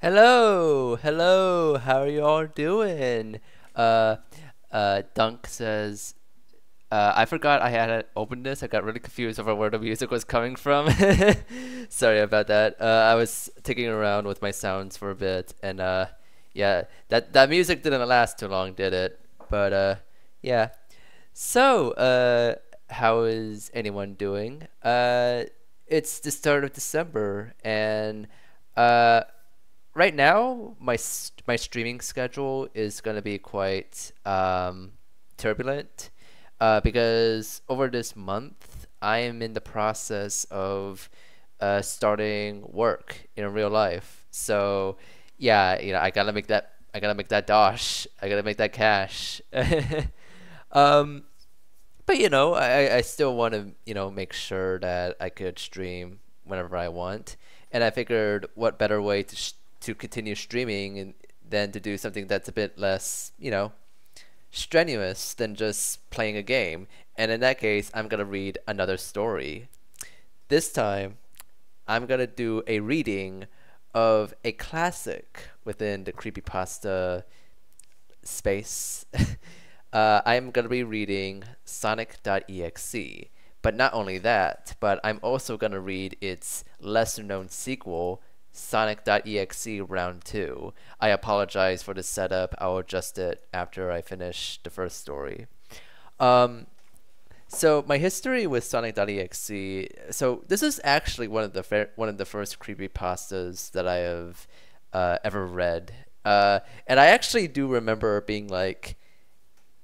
Hello, hello. How are you all doing? Uh, Dunk says, I forgot I had opened this. I got really confused over where the music was coming from. Sorry about that. I was taking around with my sounds for a bit, and yeah, that music didn't last too long, did it? But yeah. So, how is anyone doing? It's the start of December, and uh right now my streaming schedule is gonna be quite turbulent because over this month I am in the process of starting work in real life. So yeah, I gotta make that dosh. I gotta make that cash. um, but I still want to make sure that I could stream whenever I want, and I figured what better way to continue streaming than to do something that's a bit less strenuous than just playing a game. And in that case, I'm gonna read another story. This time, I'm gonna do a reading of a classic within the creepypasta space. I'm gonna be reading Sonic.exe. But not only that, but I'm also gonna read its lesser known sequel, Sonic.exe Round 2. I apologize for the setup. I'll adjust it after I finish the first story. Um, so my history with Sonic.exe. So this is actually one of the first creepypastas that I have ever read. And I actually do remember being like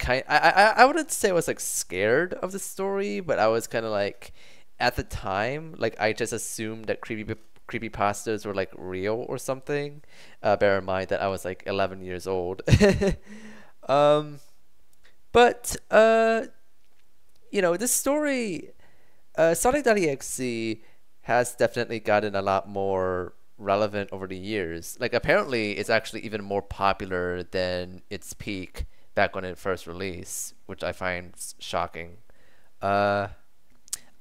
I wouldn't say I was like scared of the story, but I was kind of like at the time like I just assumed that creepypastas were like real or something. Bear in mind that I was like 11 years old. um, but this story, Sonic.exe has definitely gotten a lot more relevant over the years. Like apparently, it's actually even more popular than its peak back when it first released, which I find shocking. Uh,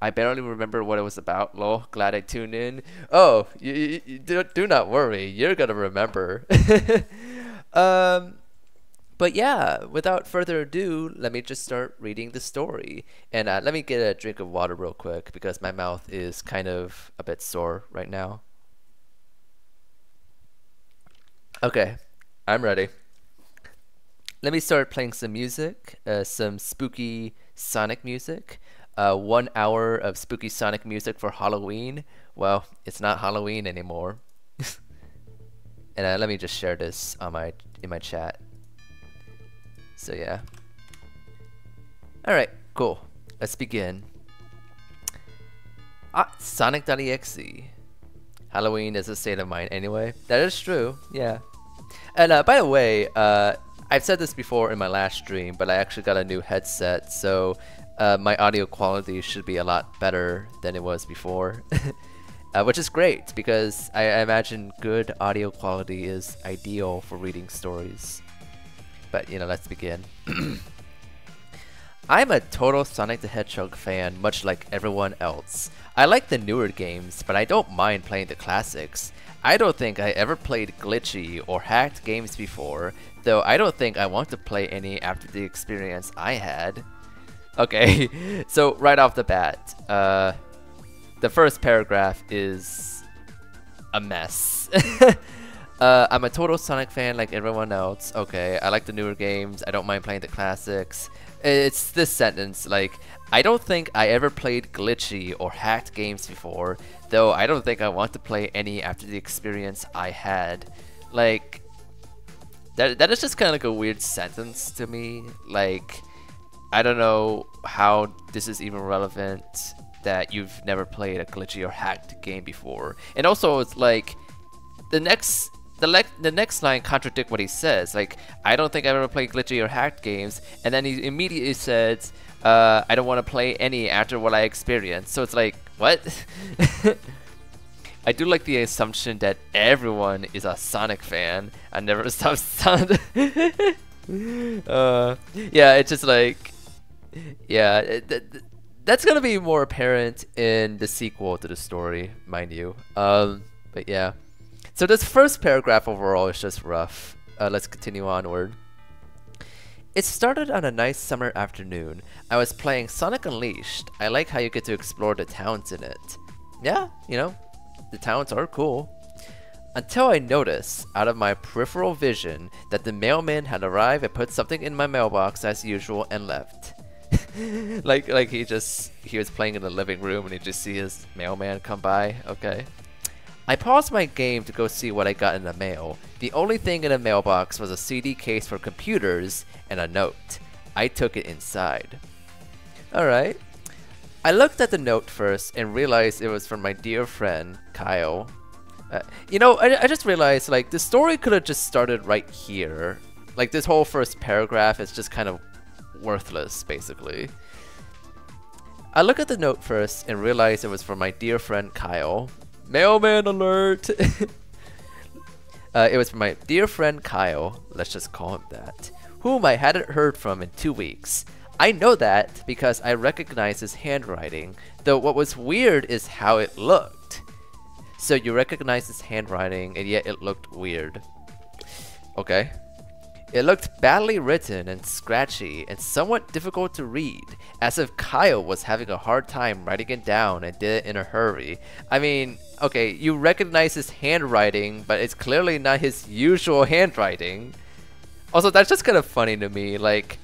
I barely remember what it was about. Lol, glad I tuned in. Oh, you do not worry, you're gonna remember. um, but yeah, without further ado, let me just start reading the story. And let me get a drink of water real quick because my mouth is kind of a bit sore right now. Okay, I'm ready. Let me start playing some music, some spooky Sonic music. 1 hour of spooky Sonic music for Halloween. Well, it's not Halloween anymore. And let me just share this on in my chat. So yeah. All right, cool. Let's begin. Sonic.exe. Halloween is a state of mind anyway. That is true. Yeah. And by the way, I've said this before in my last stream, but I actually got a new headset, so my audio quality should be a lot better than it was before. Which is great, because I imagine good audio quality is ideal for reading stories. But, let's begin. I'm a total Sonic the Hedgehog fan, much like everyone else. I like the newer games, but I don't mind playing the classics. I don't think I ever played glitchy or hacked games before, though I don't think I want to play any after the experience I had. Okay, so right off the bat, the first paragraph is a mess. I'm a total Sonic fan like everyone else. Okay, I like the newer games. I don't mind playing the classics. It's this sentence, like, I don't think I ever played glitchy or hacked games before, though I don't think I want to play any after the experience I had. Like, that is just kind of like a weird sentence to me. Like, I don't know how this is even relevant that you've never played a glitchy or hacked game before. And also, it's like, the next line contradict what he says. Like, I don't think I've ever played glitchy or hacked games, and then he immediately says, I don't want to play any after what I experienced. So it's like, what? I do like the assumption that everyone is a Sonic fan. I never stopped Sonic. Yeah, it's just like, yeah, that's gonna be more apparent in the sequel to the story, mind you. But yeah. So this first paragraph overall is just rough. Let's continue onward. It started on a nice summer afternoon. I was playing Sonic Unleashed. I like how you get to explore the towns in it. Yeah, you know, the towns are cool. Until I noticed, out of my peripheral vision, that the mailman had arrived and put something in my mailbox as usual and left. like he was playing in the living room and he just see his mailman come by. Okay. I paused my game to go see what I got in the mail. The only thing in the mailbox was a CD case for computers and a note. I took it inside. Alright. I looked at the note first and realized it was from my dear friend, Kyle. You know, I just realized, like, the story could have just started right here. Like, this whole first paragraph is just kind of worthless, basically. I looked at the note first and realized it was from my dear friend, Kyle. Mailman alert! It was from my dear friend Kyle, let's just call him that, whom I hadn't heard from in 2 weeks. I know that because I recognized his handwriting, though what was weird is how it looked. So you recognize his handwriting and yet it looked weird. Okay. It looked badly written and scratchy and somewhat difficult to read, as if Kyle was having a hard time writing it down and did it in a hurry. I mean, okay, you recognize his handwriting, but it's clearly not his usual handwriting. Also, that's just kind of funny to me, like,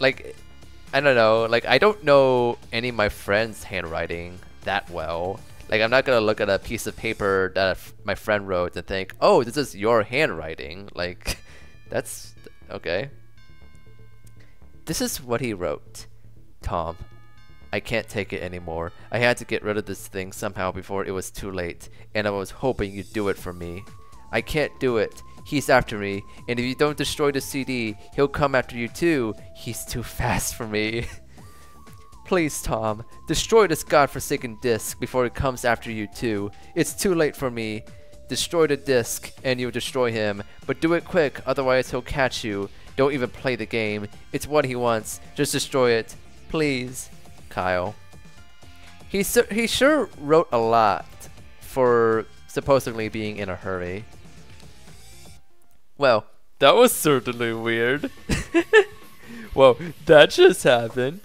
I don't know, like, I don't know any of my friends' handwriting that well. Like, I'm not gonna look at a piece of paper that my friend wrote and think, oh, this is your handwriting. Like, that's okay. This is what he wrote. Tom, I can't take it anymore. I had to get rid of this thing somehow before it was too late, and I was hoping you'd do it for me. I can't do it. He's after me, and if you don't destroy the CD, he'll come after you too. He's too fast for me. Please, Tom, destroy this godforsaken disc before he comes after you too. It's too late for me. Destroy the disc, and you'll destroy him. But do it quick, otherwise he'll catch you. Don't even play the game. It's what he wants. Just destroy it. Please. Kyle. He sure wrote a lot for supposedly being in a hurry. Well, that was certainly weird. Well, that just happened.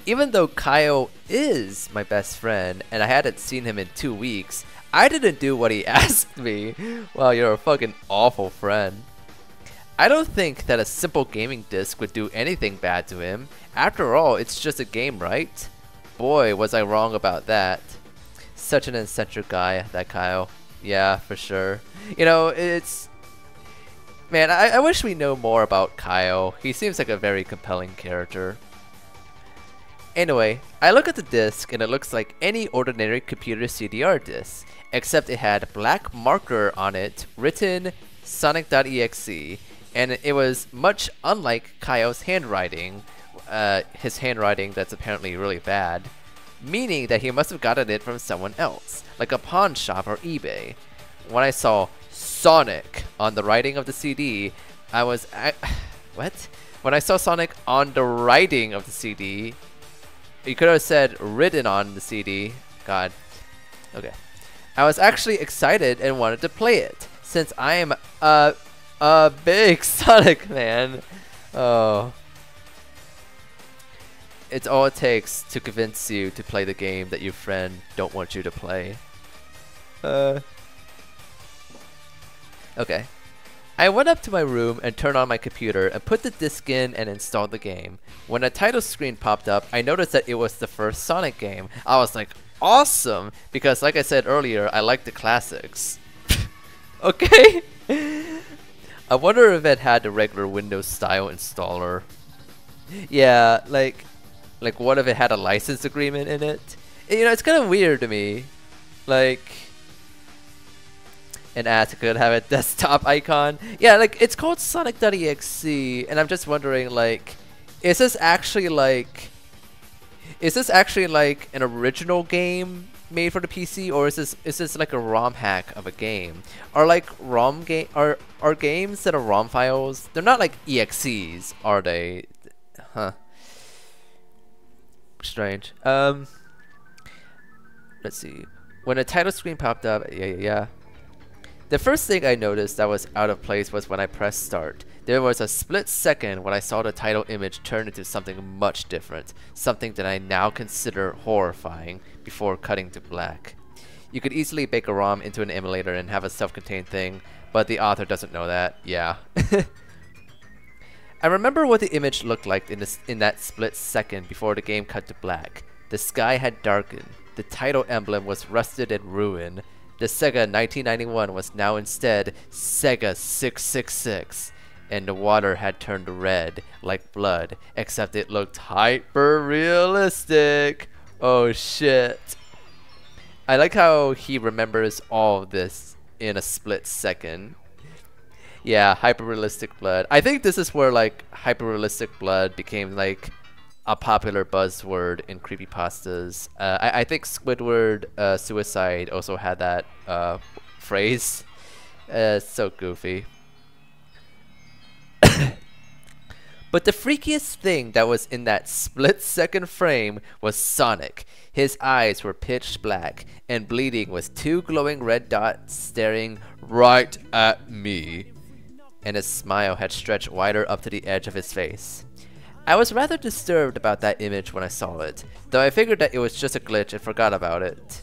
Even though Kyle is my best friend and I hadn't seen him in 2 weeks, I didn't do what he asked me. Well, you're a fucking awful friend. I don't think that a simple gaming disc would do anything bad to him. After all, it's just a game, right? Boy, was I wrong about that. Such an eccentric guy, that Kyle. Yeah, for sure. You know, it's... Man, I wish we know more about Kyle. He seems like a very compelling character. Anyway, I look at the disc and it looks like any ordinary computer CDR disc, except it had black marker on it written Sonic.exe, and it was much unlike Kyle's handwriting, his handwriting that's apparently really bad, meaning that he must have gotten it from someone else, like a pawn shop or eBay. When I saw Sonic on the writing of the CD, I was... what? When I saw Sonic on the writing of the CD... You could have said written on the CD. God. Okay. I was actually excited and wanted to play it, since I am a big Sonic fan. Oh. It's all it takes to convince you to play the game that your friend don't want you to play. Okay. I went up to my room and turned on my computer and put the disc in and installed the game. When a title screen popped up, I noticed that it was the first Sonic game. I was like, awesome! Because like I said earlier, I like the classics. Okay? I wonder if it had the regular Windows style installer. Yeah, like what if it had a license agreement in it? You know, it's kind of weird to me. Like... And ask could have a desktop icon. Yeah, like it's called Sonic.exe, and I'm just wondering, like, is this actually like an original game made for the PC, or is this like a ROM hack of a game? Are like are games that are ROM files? They're not like EXEs, are they? Huh. Strange. Let's see. When a title screen popped up, yeah. The first thing I noticed that was out of place was when I pressed start. There was a split second when I saw the title image turn into something much different, something that I now consider horrifying, before cutting to black. You could easily bake a ROM into an emulator and have a self-contained thing, but the author doesn't know that, yeah. I remember what the image looked like in that split second before the game cut to black. The sky had darkened, the title emblem was rusted and ruined, the Sega 1991 was now instead Sega 666, and the water had turned red, like blood, except it looked hyper-realistic. Oh shit. I like how he remembers all of this in a split second. Yeah, hyper-realistic blood. I think this is where like hyper-realistic blood became like a popular buzzword in creepypastas. I think Squidward Suicide also had that phrase. It's so goofy. But the freakiest thing that was in that split-second frame was Sonic. His eyes were pitch black and bleeding with two glowing red dots staring right at me. And his smile had stretched wider up to the edge of his face. I was rather disturbed about that image when I saw it, though I figured that it was just a glitch and forgot about it.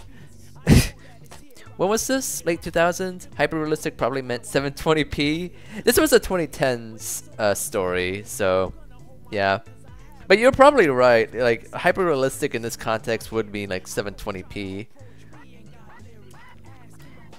When was this? Late 2000s? Hyper-realistic probably meant 720p? This was a 2010s story, so yeah. But you're probably right, like hyper-realistic in this context would mean like 720p.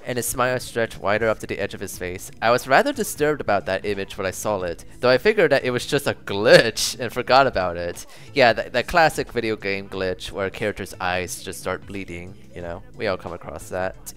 And his smile stretched wider up to the edge of his face. I was rather disturbed about that image when I saw it, though I figured that it was just a glitch and forgot about it. Yeah, that classic video game glitch where a character's eyes just start bleeding, you know, we all come across that.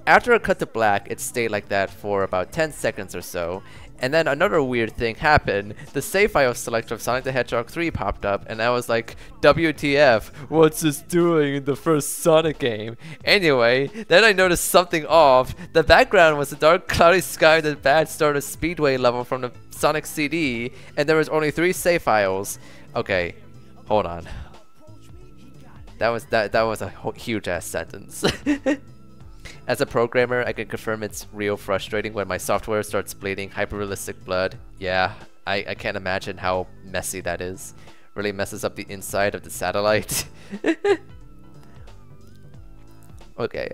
After it cut to black, it stayed like that for about 10 seconds or so, and then another weird thing happened. The save file selector of Sonic the Hedgehog 3 popped up, and I was like, WTF, what's this doing in the first Sonic game? Anyway, then I noticed something off. The background was a dark cloudy sky with a bad starter speedway level from the Sonic CD, and there was only 3 save files. Okay, hold on. That was a huge ass sentence. As a programmer, I can confirm it's real frustrating when my software starts bleeding hyper-realistic blood. Yeah, I can't imagine how messy that is. Really messes up the inside of the satellite. Okay,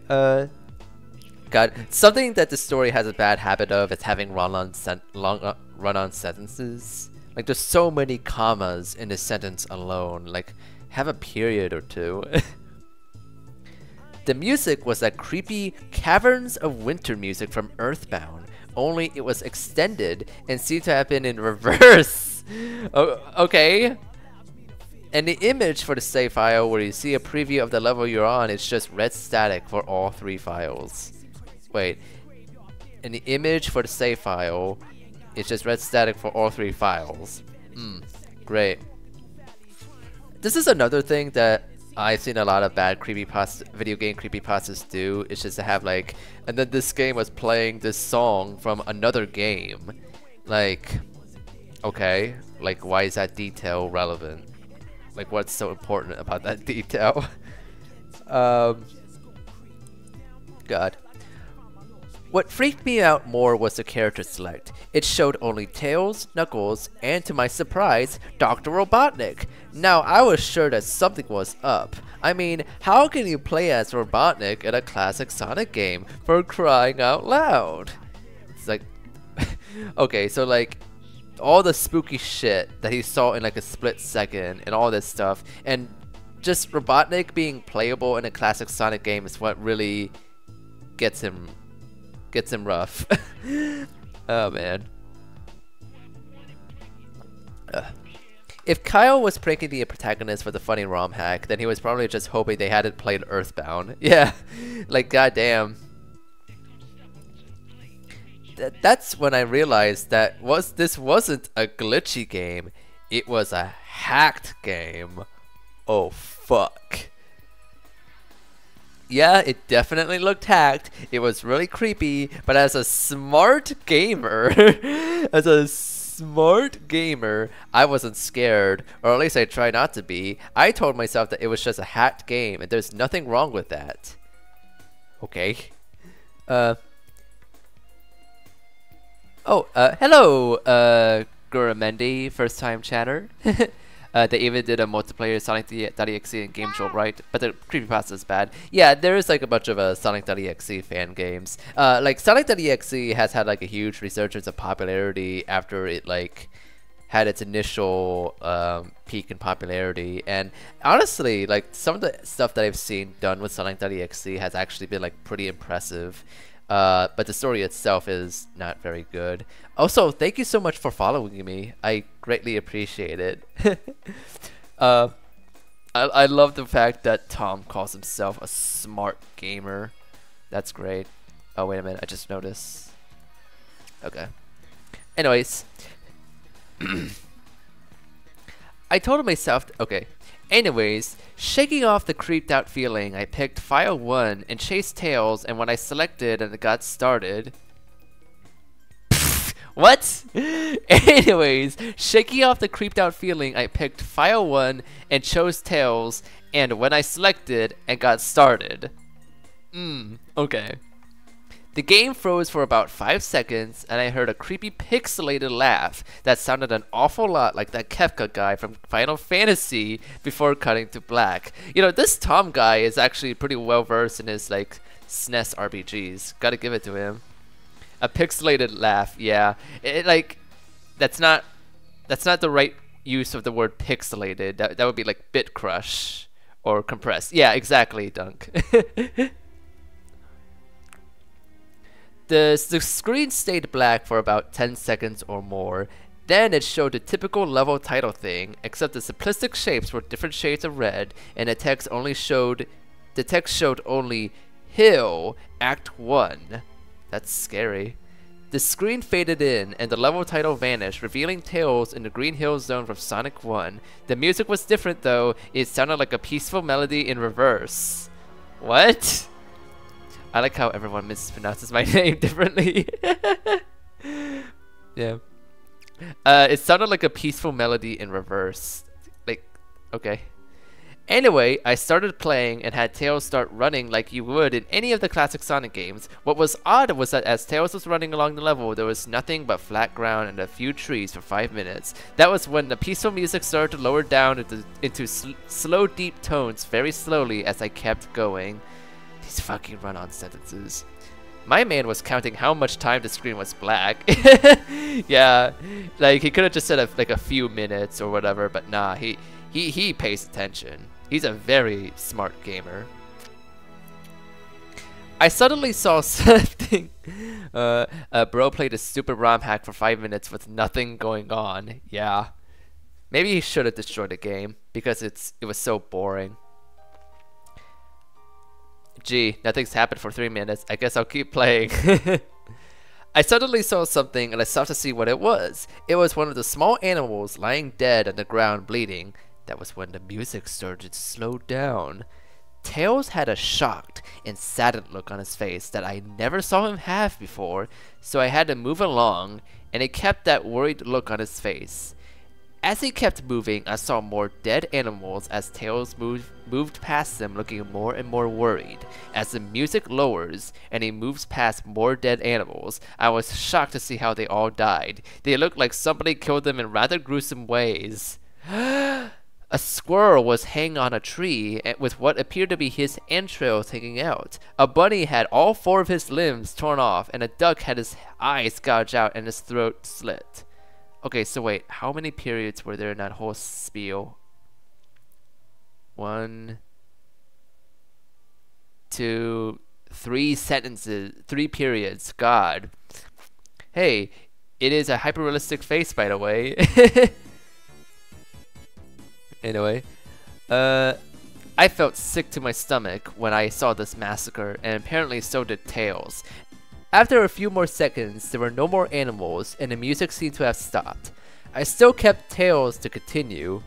God, something that the story has a bad habit of is having run-on sentences. Like, there's so many commas in a sentence alone. Like, have a period or two. The music was that creepy Caverns of Winter music from Earthbound, only it was extended and seemed to have been in reverse. Oh, okay. And the image for the save file where you see a preview of the level you're on is just red static for all 3 files. Wait. And the image for the save file is just red static for all 3 files. Great. This is another thing that I've seen a lot of bad video game creepypastas do. It's just to have like, and then this game was playing this song from another game. Like, okay, like why is that detail relevant? Like what's so important about that detail? God. What freaked me out more was the character select. It showed only Tails, Knuckles, and to my surprise, Dr. Robotnik. Now I was sure that something was up. I mean, how can you play as Robotnik in a classic Sonic game, for crying out loud? It's like, okay, so like, all the spooky shit that he saw in like a split second and all this stuff, and just Robotnik being playable in a classic Sonic game is what really gets him rough. Oh man. If Kyle was pranking the protagonist for the funny ROM hack, then he was probably just hoping they hadn't played Earthbound. Yeah, like goddamn. That's when I realized that this wasn't a glitchy game, it was a hacked game. Oh fuck. Yeah, it definitely looked hacked. It was really creepy, but as a smart gamer, I wasn't scared, or at least I tried not to be. I told myself that it was just a hacked game, and there's nothing wrong with that. Okay. Oh, hello, Guramendi, first time chatter. They even did a multiplayer Sonic.exe and Game Jolt, right? But the creepypasta is bad. Yeah, there is like a bunch of Sonic.exe fan games. Like Sonic.exe has had like a huge resurgence of popularity after it like had its initial peak in popularity. And honestly, like some of the stuff that I've seen done with Sonic.exe has actually been like pretty impressive. But the story itself is not very good. Also, thank you so much for following me. I greatly appreciate it. I love the fact that Tom calls himself a smart gamer. That's great. Oh, wait a minute. I just noticed. Okay. Anyways. I told myself, okay. Anyways, shaking off the creeped out feeling, I picked File 1 and chased Tails, and when I selected and it got started... What? Anyways, shaking off the creeped out feeling, I picked File 1 and chose Tails, and when I selected and got started... okay. The game froze for about 5 seconds, and I heard a creepy pixelated laugh that sounded an awful lot like that Kefka guy from Final Fantasy before cutting to black. You know, this Tom guy is actually pretty well versed in his like SNES RPGs. Gotta give it to him. A pixelated laugh, yeah. Like that's not the right use of the word pixelated. That would be like bit crush or compressed. Yeah, exactly, Dunk. The screen stayed black for about 10 seconds or more. Then it showed the typical level title thing, except the simplistic shapes were different shades of red, and the text showed only Hill Act 1. That's scary. The screen faded in, and the level title vanished, revealing Tails in the Green Hill Zone from Sonic 1. The music was different though, it sounded like a peaceful melody in reverse. What? I like how everyone mispronounces my name differently. Yeah. It sounded like a peaceful melody in reverse. Like, okay. Anyway, I started playing and had Tails start running like you would in any of the classic Sonic games. What was odd was that as Tails was running along the level, there was nothing but flat ground and a few trees for 5 minutes. That was when the peaceful music started to lower down into slow, deep tones very slowly as I kept going. These fucking run-on sentences. My man was counting how much time the screen was black. Yeah, like he could have just said like a few minutes or whatever, but nah, he pays attention. He's a very smart gamer. I suddenly saw something. Bro played a stupid ROM hack for 5 minutes with nothing going on. Yeah, maybe he should have destroyed the game because it was so boring. Gee, nothing's happened for 3 minutes. I guess I'll keep playing. I suddenly saw something and I stopped to see what it was. It was one of the small animals lying dead on the ground bleeding. That was when the music started to slow down. Tails had a shocked and saddened look on his face that I never saw him have before, so I had to move along, and he kept that worried look on his face. As he kept moving, I saw more dead animals as Tails moved past them, looking more and more worried. As the music lowers and he moves past more dead animals, I was shocked to see how they all died. They looked like somebody killed them in rather gruesome ways. A squirrel was hanging on a tree with what appeared to be his entrails hanging out. A bunny had all 4 of his limbs torn off, and a duck had his eyes gouged out and his throat slit. Okay, so wait, how many periods were there in that whole spiel? 1, 2, 3 sentences, 3 periods. God. Hey, it is a hyper-realistic face, by the way. Anyway, I felt sick to my stomach when I saw this massacre, and apparently so did Tails. After a few more seconds, there were no more animals, and the music seemed to have stopped. I still kept Tails to continue.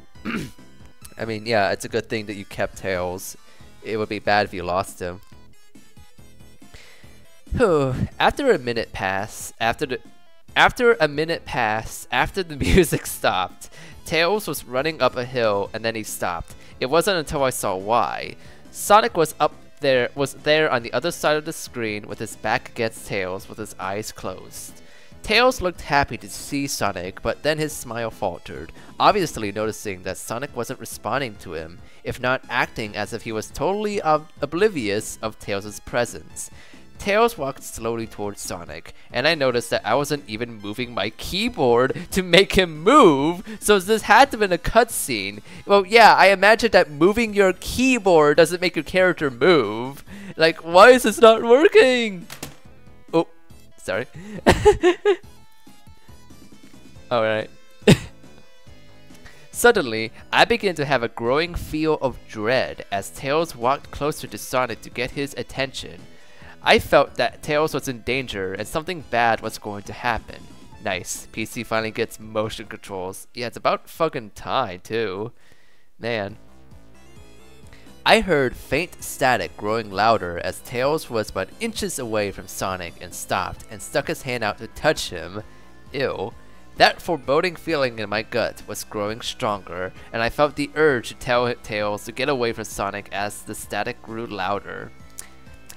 I mean, yeah, it's a good thing that you kept Tails. It would be bad if you lost him. After a minute passed, after the music stopped, Tails was running up a hill and then he stopped. It wasn't until I saw why. Sonic was there on the other side of the screen with his back against Tails with his eyes closed. Tails looked happy to see Sonic, but then his smile faltered, obviously noticing that Sonic wasn't responding to him, if not acting as if he was totally oblivious of Tails' presence. Tails walked slowly towards Sonic, and I noticed that I wasn't even moving my keyboard to make him move, so this had to have been a cutscene. Well, yeah, I imagine that moving your keyboard doesn't make your character move. Like, why is this not working? Oh, sorry. Alright. Suddenly, I began to have a growing feel of dread as Tails walked closer to Sonic to get his attention. I felt that Tails was in danger and something bad was going to happen. Nice, PC finally gets motion controls. Yeah, it's about fucking time too. Man. I heard faint static growing louder as Tails was but inches away from Sonic and stopped and stuck his hand out to touch him. Ew. That foreboding feeling in my gut was growing stronger, and I felt the urge to tell Tails to get away from Sonic as the static grew louder.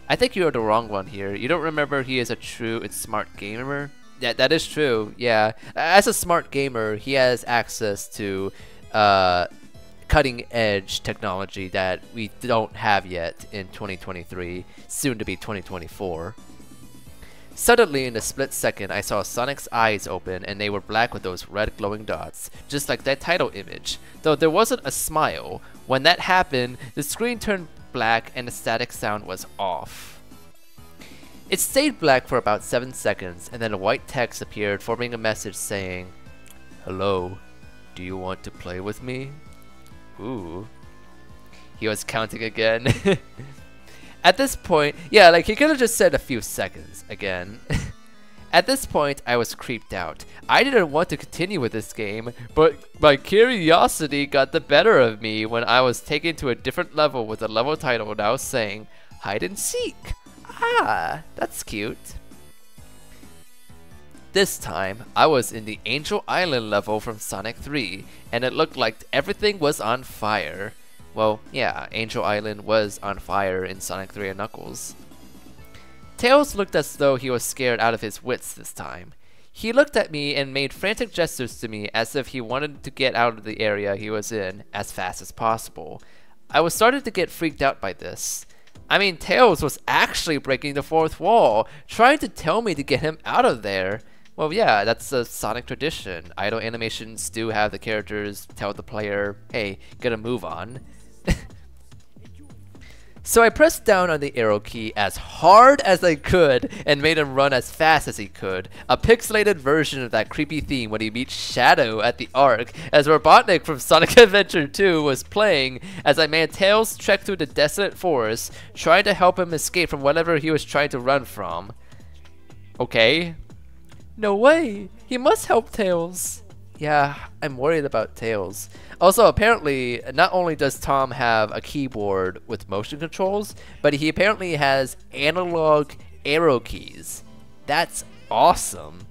I think you are the wrong one here. You don't remember he is a true and smart gamer? Yeah, that is true, yeah. As a smart gamer, he has access to cutting edge technology that we don't have yet in 2023, soon to be 2024. Suddenly, in a split second, I saw Sonic's eyes open and they were black with those red glowing dots, just like that title image. Though there wasn't a smile. When that happened, the screen turned black and the static sound was off. It stayed black for about 7 seconds and then a white text appeared forming a message saying, "Hello, do you want to play with me?" Ooh. He was counting again. At this point, yeah, like he could have just said a few seconds again. At this point, I was creeped out. I didn't want to continue with this game, but my curiosity got the better of me when I was taken to a different level with a level title now saying, "Hide and Seek." Ah, that's cute. This time, I was in the Angel Island level from Sonic 3, and it looked like everything was on fire. Well, yeah, Angel Island was on fire in Sonic 3 and Knuckles. Tails looked as though he was scared out of his wits this time. He looked at me and made frantic gestures to me as if he wanted to get out of the area he was in as fast as possible. I was starting to get freaked out by this. I mean, Tails was actually breaking the fourth wall, trying to tell me to get him out of there. Well, yeah, that's a Sonic tradition. Idle animations do have the characters tell the player, "Hey, get a move on." So I pressed down on the arrow key as hard as I could and made him run as fast as he could. A pixelated version of that creepy theme when he meets Shadow at the Ark, as Robotnik from Sonic Adventure 2 was playing as I made Tails trek through the desolate forest, trying to help him escape from whatever he was trying to run from. Okay. No way! He must help Tails! Yeah, I'm worried about Tails. Also, apparently, not only does Tom have a keyboard with motion controls, but he apparently has analog arrow keys. That's awesome.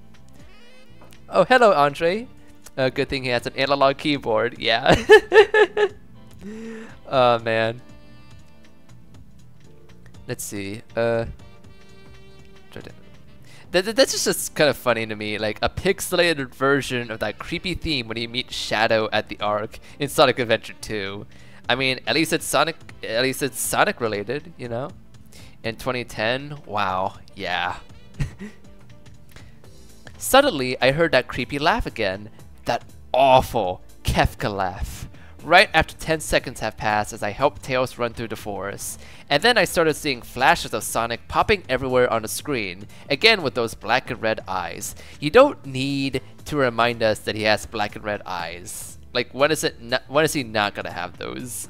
Oh, hello, Andre. Good thing he has an analog keyboard. Yeah. Oh, man. Let's see. That's just kind of funny to me, like a pixelated version of that creepy theme when you meet Shadow at the Ark in Sonic Adventure 2. I mean, at least it's Sonic related, you know? In 2010, wow, yeah. Suddenly, I heard that creepy laugh again. That awful Kefka laugh. Right after 10 seconds have passed as I helped Tails run through the forest. And then I started seeing flashes of Sonic popping everywhere on the screen, again with those black and red eyes. You don't need to remind us that he has black and red eyes. Like, when is he not gonna have those?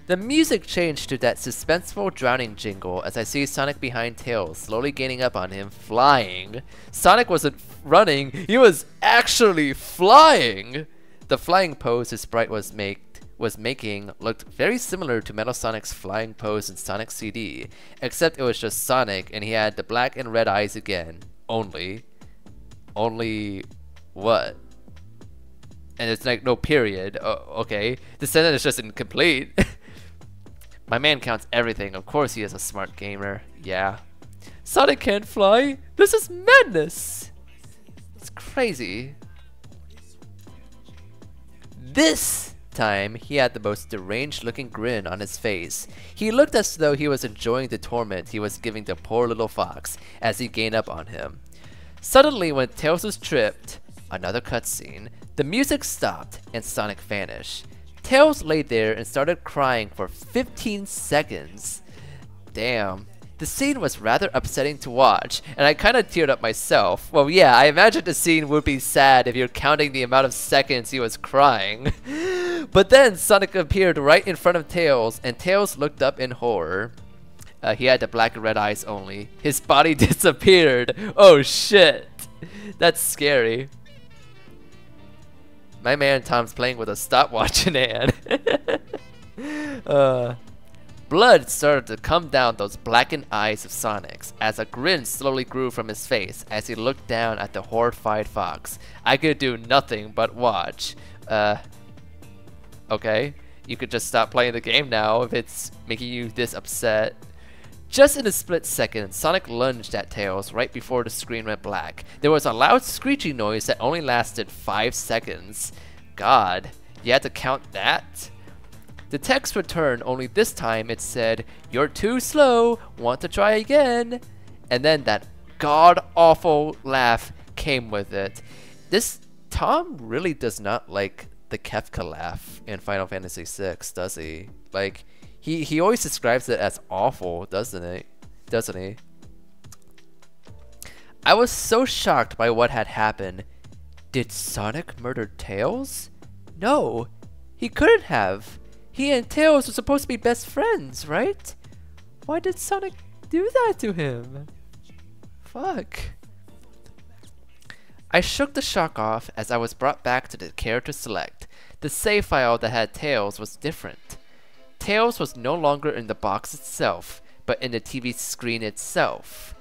The music changed to that suspenseful drowning jingle as I see Sonic behind Tails, slowly gaining up on him, flying. Sonic wasn't running, he was actually flying! The flying pose his sprite was making looked very similar to Metal Sonic's flying pose in Sonic's CD, except it was just Sonic and he had the black and red eyes again. Only what? And it's like no period. Okay, the sentence is just incomplete. My man counts everything. Of course he is a smart gamer. Yeah. Sonic can't fly. This is madness. It's crazy. This time, he had the most deranged-looking grin on his face. He looked as though he was enjoying the torment he was giving the poor little fox as he gained up on him. Suddenly, when Tails was tripped, another cutscene, the music stopped and Sonic vanished. Tails lay there and started crying for 15 seconds. Damn. The scene was rather upsetting to watch, and I kinda teared up myself. Well, yeah, I imagine the scene would be sad if you're counting the amount of seconds he was crying. But then Sonic appeared right in front of Tails, and Tails looked up in horror. He had the black and red eyes only. His body disappeared. Oh shit. That's scary. My man Tom's playing with a stopwatch in hand. Blood started to come down those blackened eyes of Sonic's as a grin slowly grew from his face as he looked down at the horrified fox. I could do nothing but watch. Okay, you could just stop playing the game now if it's making you this upset. Just in a split second, Sonic lunged at Tails right before the screen went black. There was a loud screeching noise that only lasted 5 seconds. God, you had to count that? The text returned, only this time it said, "You're too slow, want to try again?" And then that god-awful laugh came with it. This Tom really does not like the Kefka laugh in Final Fantasy VI, does he? Like, he always describes it as awful, doesn't he? I was so shocked by what had happened. Did Sonic murder Tails? No, he couldn't have. He and Tails were supposed to be best friends, right? Why did Sonic do that to him? Fuck. I shook the shock off as I was brought back to the character select. The save file that had Tails was different. Tails was no longer in the box itself, but in the TV screen itself.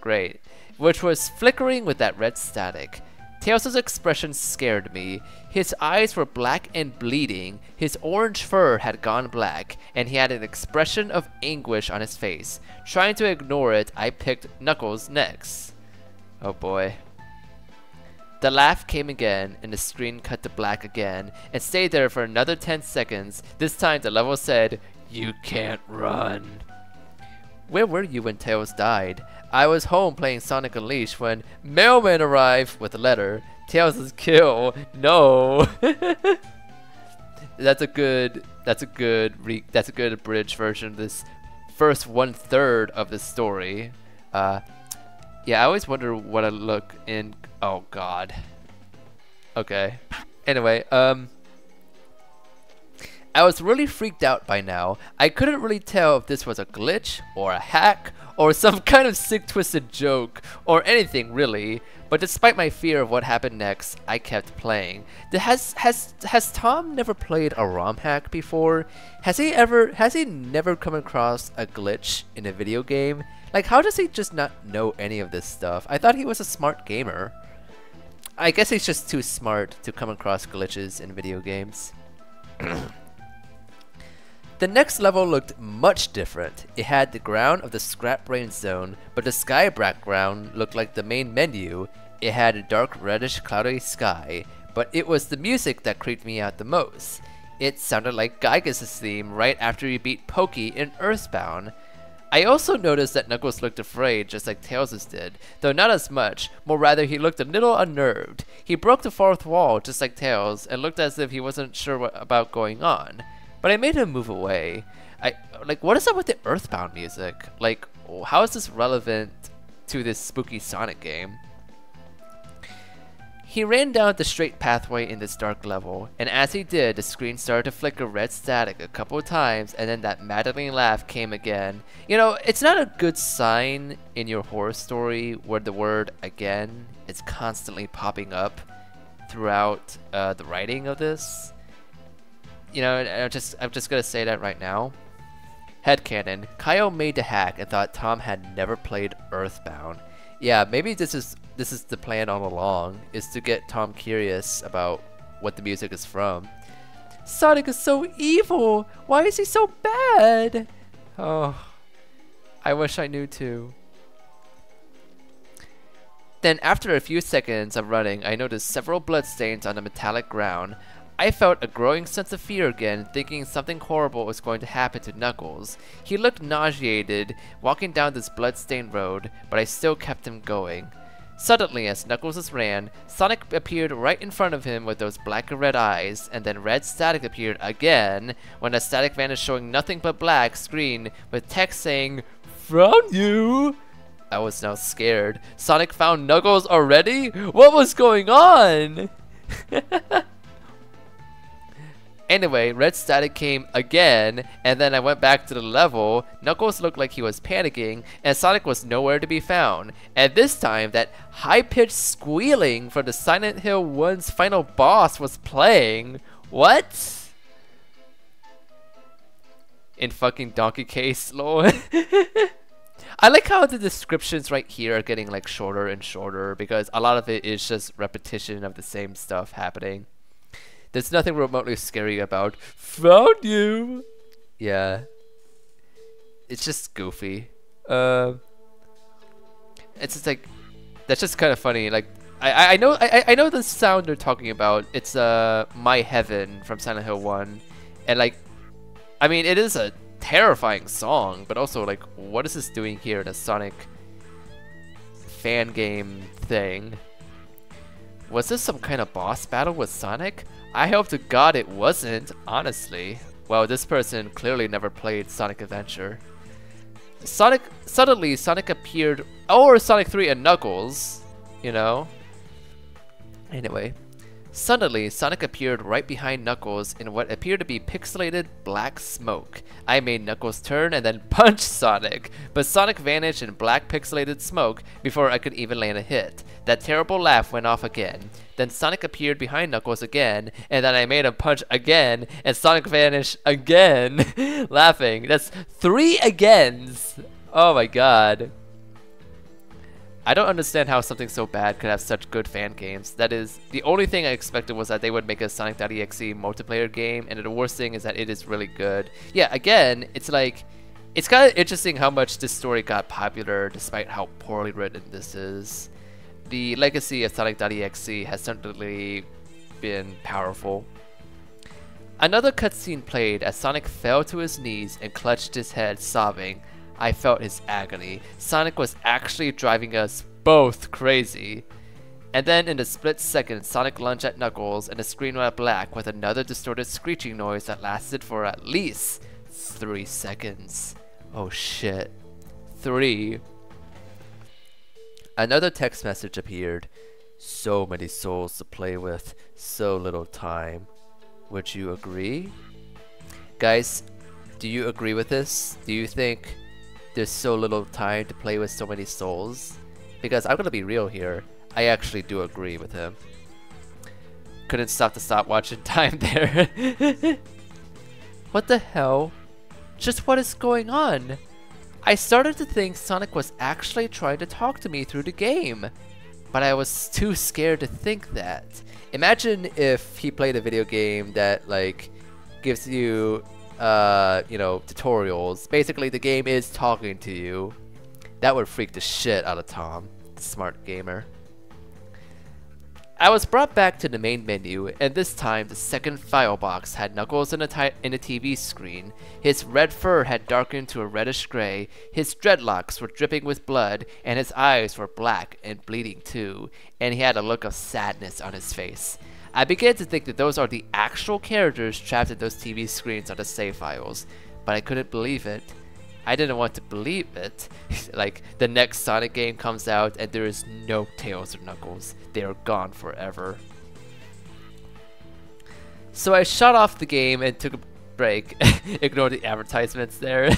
Great. Which was flickering with that red static. Tails' expression scared me. His eyes were black and bleeding, his orange fur had gone black, and he had an expression of anguish on his face. Trying to ignore it, I picked Knuckles next. Oh boy. The laugh came again, and the screen cut to black again, and stayed there for another 10 seconds. This time the level said, "You can't run." Where were you when Tails died? I was home playing Sonic Unleashed when Mailman arrived with a letter. Tails' kill. No. That's a good abridged version of this first 1/3 of the story. Yeah, I always wonder what I look in. Oh God. Okay. Anyway, I was really freaked out by now. I couldn't really tell if this was a glitch, or a hack, or some kind of sick twisted joke, or anything really. But despite my fear of what happened next, I kept playing. Has Tom never played a ROM hack before? Has he never come across a glitch in a video game? Like, how does he just not know any of this stuff? I thought he was a smart gamer. I guess he's just too smart to come across glitches in video games. The next level looked much different. It had the ground of the Scrap Brain Zone, but the sky background looked like the main menu. It had a dark reddish cloudy sky, but it was the music that creeped me out the most. It sounded like Gygas' theme right after he beat Pokey in Earthbound. I also noticed that Knuckles looked afraid just like Tails' did, though not as much, more rather he looked a little unnerved. He broke the fourth wall just like Tails and looked as if he wasn't sure what about going on. But I made him move away. What is up with the Earthbound music? Like, how is this relevant to this spooky Sonic game? He ran down the straight pathway in this dark level, and as he did, the screen started to flicker red static a couple of times, and then that maddening laugh came again. You know, it's not a good sign in your horror story where the word "again" is constantly popping up throughout the writing of this. You know, I'm just gonna say that right now. Headcanon. Kyle made the hack and thought Tom had never played Earthbound. Yeah, maybe this is the plan all along, is to get Tom curious about what the music is from. Sonic is so evil! Why is he so bad? Oh, I wish I knew too. Then after a few seconds of running, I noticed several bloodstains on the metallic ground. I felt a growing sense of fear again, thinking something horrible was going to happen to Knuckles. He looked nauseated, walking down this blood-stained road, but I still kept him going. Suddenly, as Knuckles ran, Sonic appeared right in front of him with those black and red eyes, and then red static appeared again, when the static vanished showing nothing but black screen with text saying, "Found you!" I was now scared. Sonic found Knuckles already? What was going on? Anyway, red static came again, and then I went back to the level. Knuckles looked like he was panicking, and Sonic was nowhere to be found. And this time, that high-pitched squealing from the Silent Hill 1's final boss was playing. What? In fucking Donkey Case, lol. I like how the descriptions right here are getting like shorter and shorter because a lot of it is just repetition of the same stuff happening. There's nothing remotely scary about "found you." Yeah. It's just goofy. It's just like, that's just kind of funny. Like, I know the sound they're talking about. It's My Heaven from Silent Hill 1. And like, I mean, it is a terrifying song, but also like, what is this doing here in a Sonic fan game thing? Was this some kind of boss battle with Sonic? I hope to God it wasn't, honestly. Well, this person clearly never played Sonic Adventure. Suddenly Sonic appeared, or Sonic 3 and Knuckles, you know? Anyway. Suddenly, Sonic appeared right behind Knuckles in what appeared to be pixelated black smoke. I made Knuckles turn and then punch Sonic, but Sonic vanished in black pixelated smoke before I could even land a hit. That terrible laugh went off again. Then Sonic appeared behind Knuckles again, and then I made him punch again, and Sonic vanished again, laughing. That's 3 agains! Oh my god. I don't understand how something so bad could have such good fan games. That is, the only thing I expected was that they would make a Sonic.exe multiplayer game, and the worst thing is that it is really good. Yeah, again, it's like, it's kind of interesting how much this story got popular despite how poorly written this is. The legacy of Sonic.exe has certainly been powerful. Another cutscene played as Sonic fell to his knees and clutched his head, sobbing. I felt his agony. Sonic was actually driving us both crazy. And then in a split second, Sonic lunged at Knuckles and the screen went black with another distorted screeching noise that lasted for at least 3 seconds. Oh shit. 3. Another text message appeared. So many souls to play with, so little time. Would you agree? Guys, do you agree with this? Do you think there's so little time to play with so many souls? Because I'm gonna be real here, I actually do agree with him. Couldn't stop the stopwatch in time there. What the hell? Just what is going on? I started to think Sonic was actually trying to talk to me through the game, but I was too scared to think that. Imagine if he played a video game that like gives you you know, tutorials. Basically, the game is talking to you. That would freak the shit out of Tom, the smart gamer. I was brought back to the main menu, and this time the second file box had Knuckles in a TV screen. His red fur had darkened to a reddish gray, his dreadlocks were dripping with blood, and his eyes were black and bleeding too, and he had a look of sadness on his face. I began to think that those are the actual characters trapped in those TV screens on the save files, but I couldn't believe it. I didn't want to believe it. Like, the next Sonic game comes out and there is no Tails or Knuckles. They are gone forever. So I shut off the game and took a break. Ignore the advertisements there.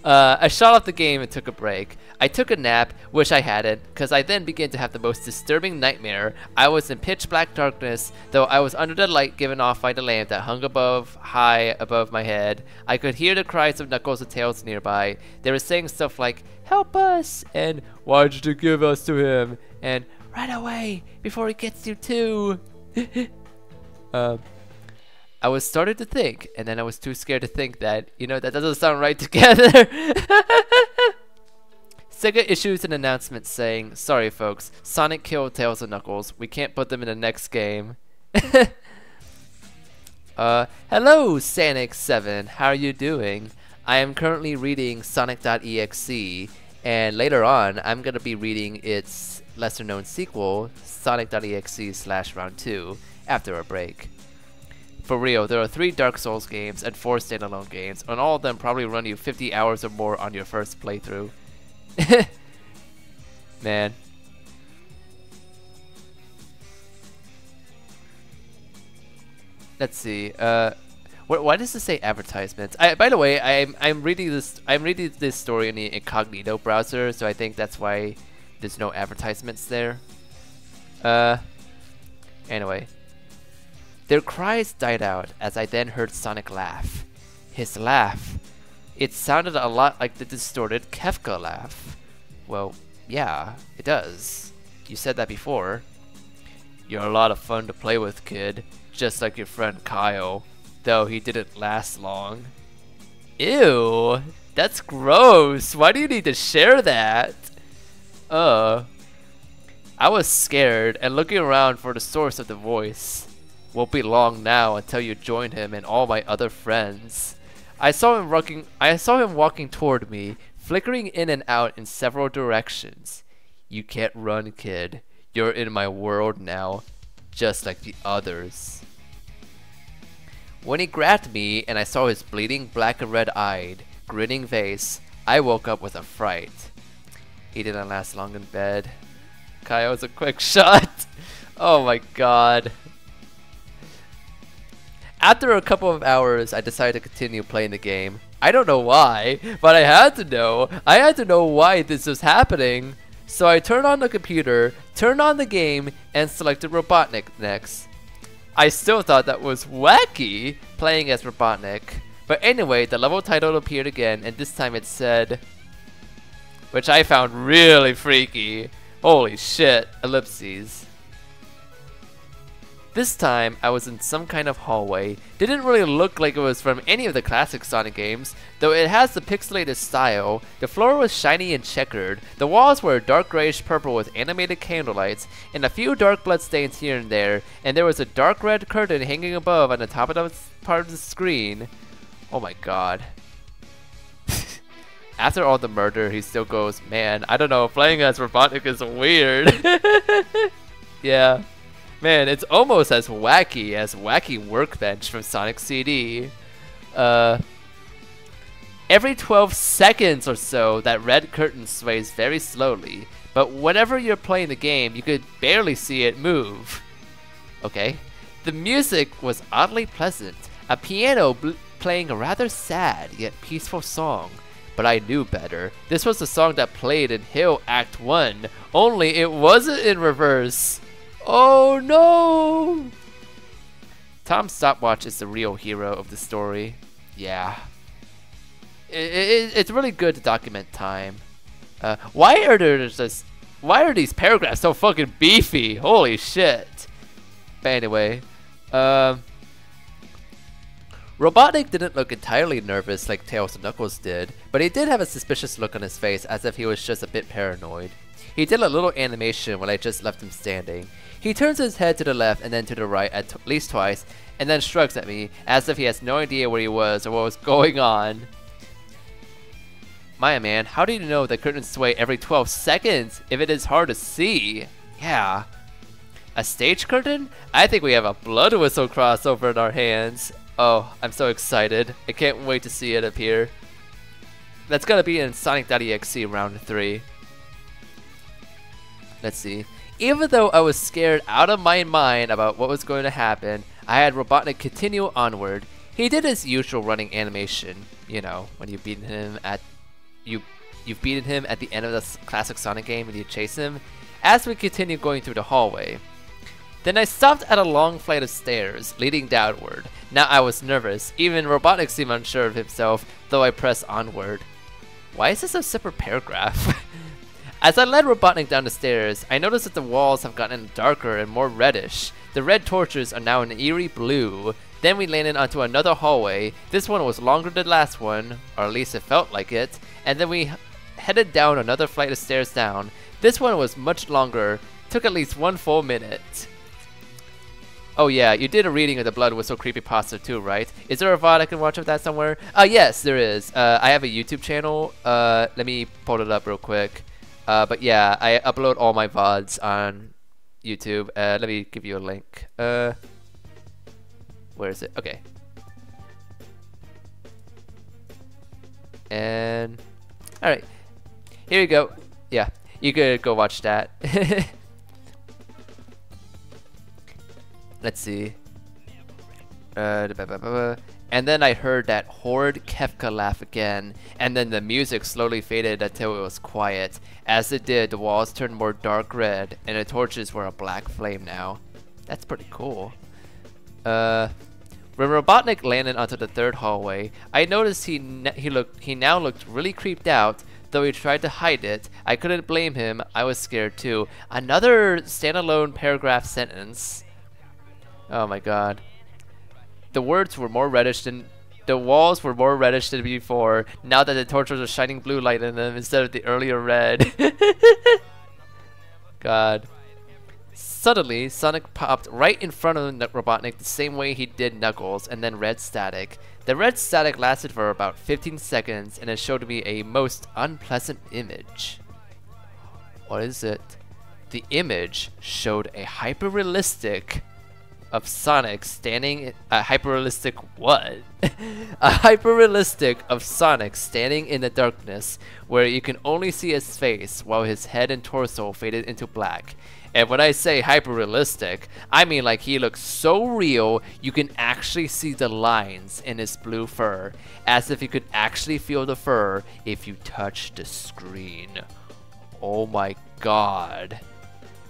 I shut off the game and took a break. I took a nap, which I hadn't, because I then began to have the most disturbing nightmare. I was in pitch black darkness, though I was under the light given off by the lamp that hung high above my head. I could hear the cries of Knuckles and Tails nearby. They were saying stuff like, "Help us!" and "Why did you give us to him?" and "Run away before he gets you too." I was starting to think, and then I was too scared to think that, you know, that doesn't sound right together. Sega issues an announcement saying, "Sorry folks, Sonic killed Tails and Knuckles. We can't put them in the next game." Hello, Sonic7. How are you doing? I am currently reading Sonic.exe, and later on, I'm gonna be reading its lesser-known sequel, Sonic.exe/Round 2, after a break. For real, there are 3 Dark Souls games and 4 standalone games, and all of them probably run you 50 hours or more on your first playthrough. Man. Let's see. Why does it say advertisements? By the way, I'm reading this story in the incognito browser, so I think that's why there's no advertisements there. Anyway. Their cries died out as I then heard Sonic laugh. His laugh. It sounded a lot like the distorted Kefka laugh. Well, yeah, it does. You said that before. You're a lot of fun to play with, kid. Just like your friend Kyle. Though he didn't last long. Ew! That's gross! Why do you need to share that? I was scared and looking around for the source of the voice. Won't be long now until you join him and all my other friends. I saw him walking toward me, flickering in and out in several directions. You can't run, kid. You're in my world now, just like the others. When he grabbed me and I saw his bleeding black and red-eyed, grinning face, I woke up with a fright. He didn't last long in bed. Kyle's a quick shot. Oh my god. After a couple of hours, I decided to continue playing the game. I don't know why, but I had to know. I had to know why this was happening. So I turned on the computer, turned on the game, and selected Robotnik next. I still thought that was wacky, playing as Robotnik. But anyway, the level title appeared again, and this time it said, which I found really freaky. Holy shit, ellipses. This time, I was in some kind of hallway. Didn't really look like it was from any of the classic Sonic games, though it has the pixelated style. The floor was shiny and checkered. The walls were dark grayish purple with animated candlelights, and a few dark blood stains here and there, and there was a dark red curtain hanging above on the top of the part of the screen. Oh my god. After all the murder, he still goes, man, I don't know, playing as Robotnik is weird. Yeah. Man, it's almost as wacky as Wacky Workbench from Sonic CD. Every 12 seconds or so, that red curtain sways very slowly, but whenever you're playing the game, you could barely see it move. Okay. The music was oddly pleasant, a piano playing a rather sad yet peaceful song. But I knew better. This was the song that played in Hill Act 1, only it wasn't in reverse. Oh no! Tom's stopwatch is the real hero of the story. Yeah. It's really good to document time. Why are these paragraphs so fucking beefy? Holy shit. But anyway, Robotnik didn't look entirely nervous like Tails and Knuckles did, but he did have a suspicious look on his face as if he was just a bit paranoid. He did a little animation when I just left him standing. He turns his head to the left and then to the right at least twice, and then shrugs at me as if he has no idea where he was or what was going on. Maya man, how do you know that curtains sway every 12 seconds if it is hard to see? Yeah. A stage curtain? I think we have a blood whistle crossover in our hands. Oh, I'm so excited. I can't wait to see it appear. That's gotta be in Sonic.exe round 3. Let's see. Even though I was scared out of my mind about what was going to happen, I had Robotnik continue onward. He did his usual running animation. You know, when you've beaten him at the end of the classic Sonic game and you chase him, as we continue going through the hallway. Then I stopped at a long flight of stairs, leading downward. Now I was nervous. Even Robotnik seemed unsure of himself, though I pressed onward. Why is this a separate paragraph? As I led Robotnik down the stairs, I noticed that the walls have gotten darker and more reddish. The red torches are now an eerie blue. Then we landed onto another hallway. This one was longer than the last one, or at least it felt like it. And then we headed down another flight of stairs down. This one was much longer, took at least 1 full minute. Oh yeah, you did a reading of the Blood Whistle creepypasta too, right? Is there a VOD I can watch of that somewhere? Yes, there is. I have a YouTube channel. Let me pull it up real quick. But yeah, I upload all my VODs on YouTube. Let me give you a link. Where is it? Okay. And alright. Here you go. Yeah, you could go watch that. Let's see. And then I heard that horrid Kefka laugh again, and then the music slowly faded until it was quiet. As it did, the walls turned more dark red, and the torches were a black flame now. That's pretty cool. When Robotnik landed onto the third hallway, I noticed he now looked really creeped out. Though he tried to hide it, I couldn't blame him. I was scared too. Another standalone paragraph sentence. Oh my god. The walls were more reddish than before, now that the torches are shining blue light in them instead of the earlier red. God. Suddenly, Sonic popped right in front of Robotnik the same way he did Knuckles, and then red static. The red static lasted for about 15 seconds, and it showed me a most unpleasant image. What is it? The image showed a hyper-realistic of Sonic standing a hyper-realistic what? A hyper-realistic of Sonic standing in the darkness where you can only see his face while his head and torso faded into black. And when I say hyper-realistic, I mean like he looks so real you can actually see the lines in his blue fur, as if you could actually feel the fur if you touch the screen. Oh my god.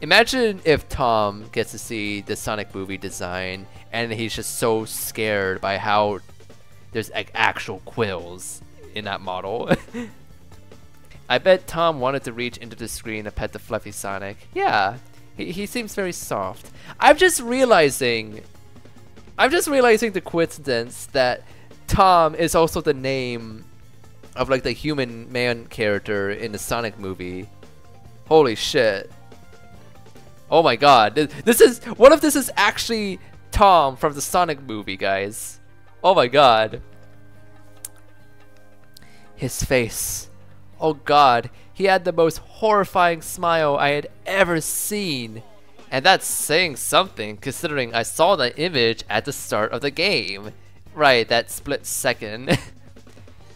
Imagine if Tom gets to see the Sonic movie design and he's just so scared by how there's like actual quills in that model. I bet Tom wanted to reach into the screen and pet the fluffy Sonic. Yeah, he seems very soft. I'm just realizing the coincidence that Tom is also the name of like the human man character in the Sonic movie. Holy shit. Oh my god, what if this is actually Tom from the Sonic movie, guys? Oh my god. His face. Oh god, he had the most horrifying smile I had ever seen. And that's saying something, considering I saw the image at the start of the game. Right, that split second.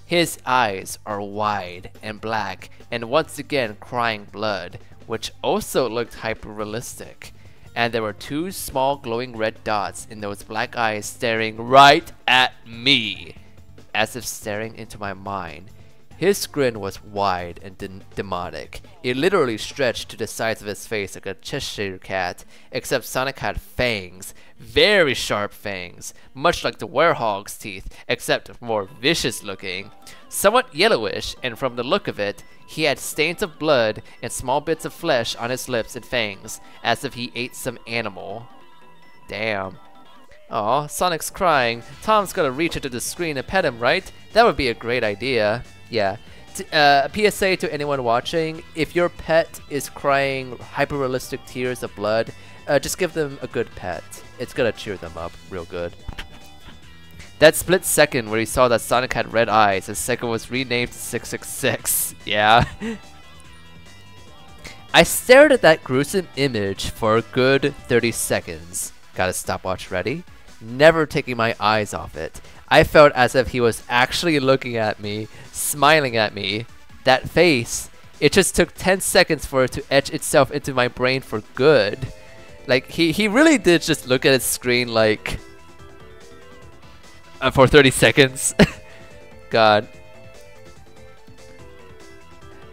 His eyes are wide and black, and once again crying blood, which also looked hyper-realistic. And there were 2 small glowing red dots in those black eyes staring right at me, as if staring into my mind. His grin was wide and demonic. It literally stretched to the sides of his face like a Cheshire cat, except Sonic had fangs, very sharp fangs, much like the werehog's teeth, except more vicious looking. Somewhat yellowish, and from the look of it, he had stains of blood and small bits of flesh on his lips and fangs, as if he ate some animal. Damn. Aw, Sonic's crying. Tom's gotta reach into the screen and pet him, right? That would be a great idea. Yeah. PSA to anyone watching, if your pet is crying hyper-realistic tears of blood, just give them a good pet. It's gonna cheer them up real good. That split second where he saw that Sonic had red eyes, his second was renamed 666. Yeah. I stared at that gruesome image for a good 30 seconds. Got a stopwatch ready? Never taking my eyes off it. I felt as if he was actually looking at me, smiling at me. That face, it just took 10 seconds for it to etch itself into my brain for good. Like, he really did just look at his screen like... for 30 seconds. God.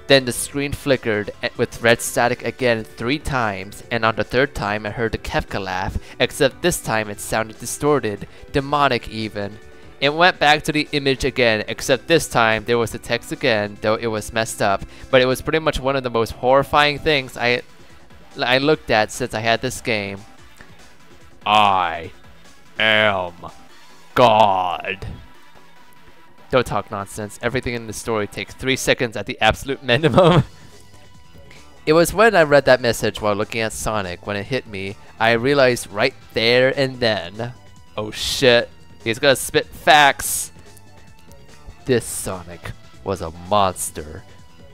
Then the screen flickered with red static again 3 times, and on the 3rd time I heard the Kefka laugh, except this time it sounded distorted, demonic even. It went back to the image again, except this time there was the text again, though it was messed up, but it was pretty much one of the most horrifying things I looked at since I had this game. I am God. Don't talk nonsense. Everything in the story takes 3 seconds at the absolute minimum. It was when I read that message while looking at Sonic when it hit me. I realized right there and then, oh shit, he's gonna spit facts. This Sonic was a monster.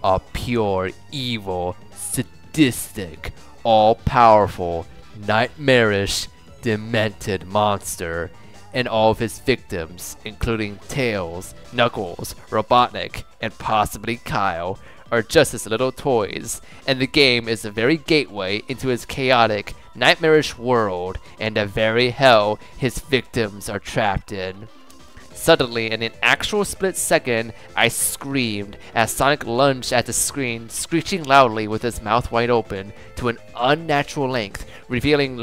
A pure, evil, sadistic, all-powerful, nightmarish, demented monster. And all of his victims, including Tails, Knuckles, Robotnik, and possibly Kyle, are just his little toys, and the game is the very gateway into his chaotic, nightmarish world and the very hell his victims are trapped in. Suddenly, in an actual split second, I screamed as Sonic lunged at the screen, screeching loudly with his mouth wide open to an unnatural length, revealing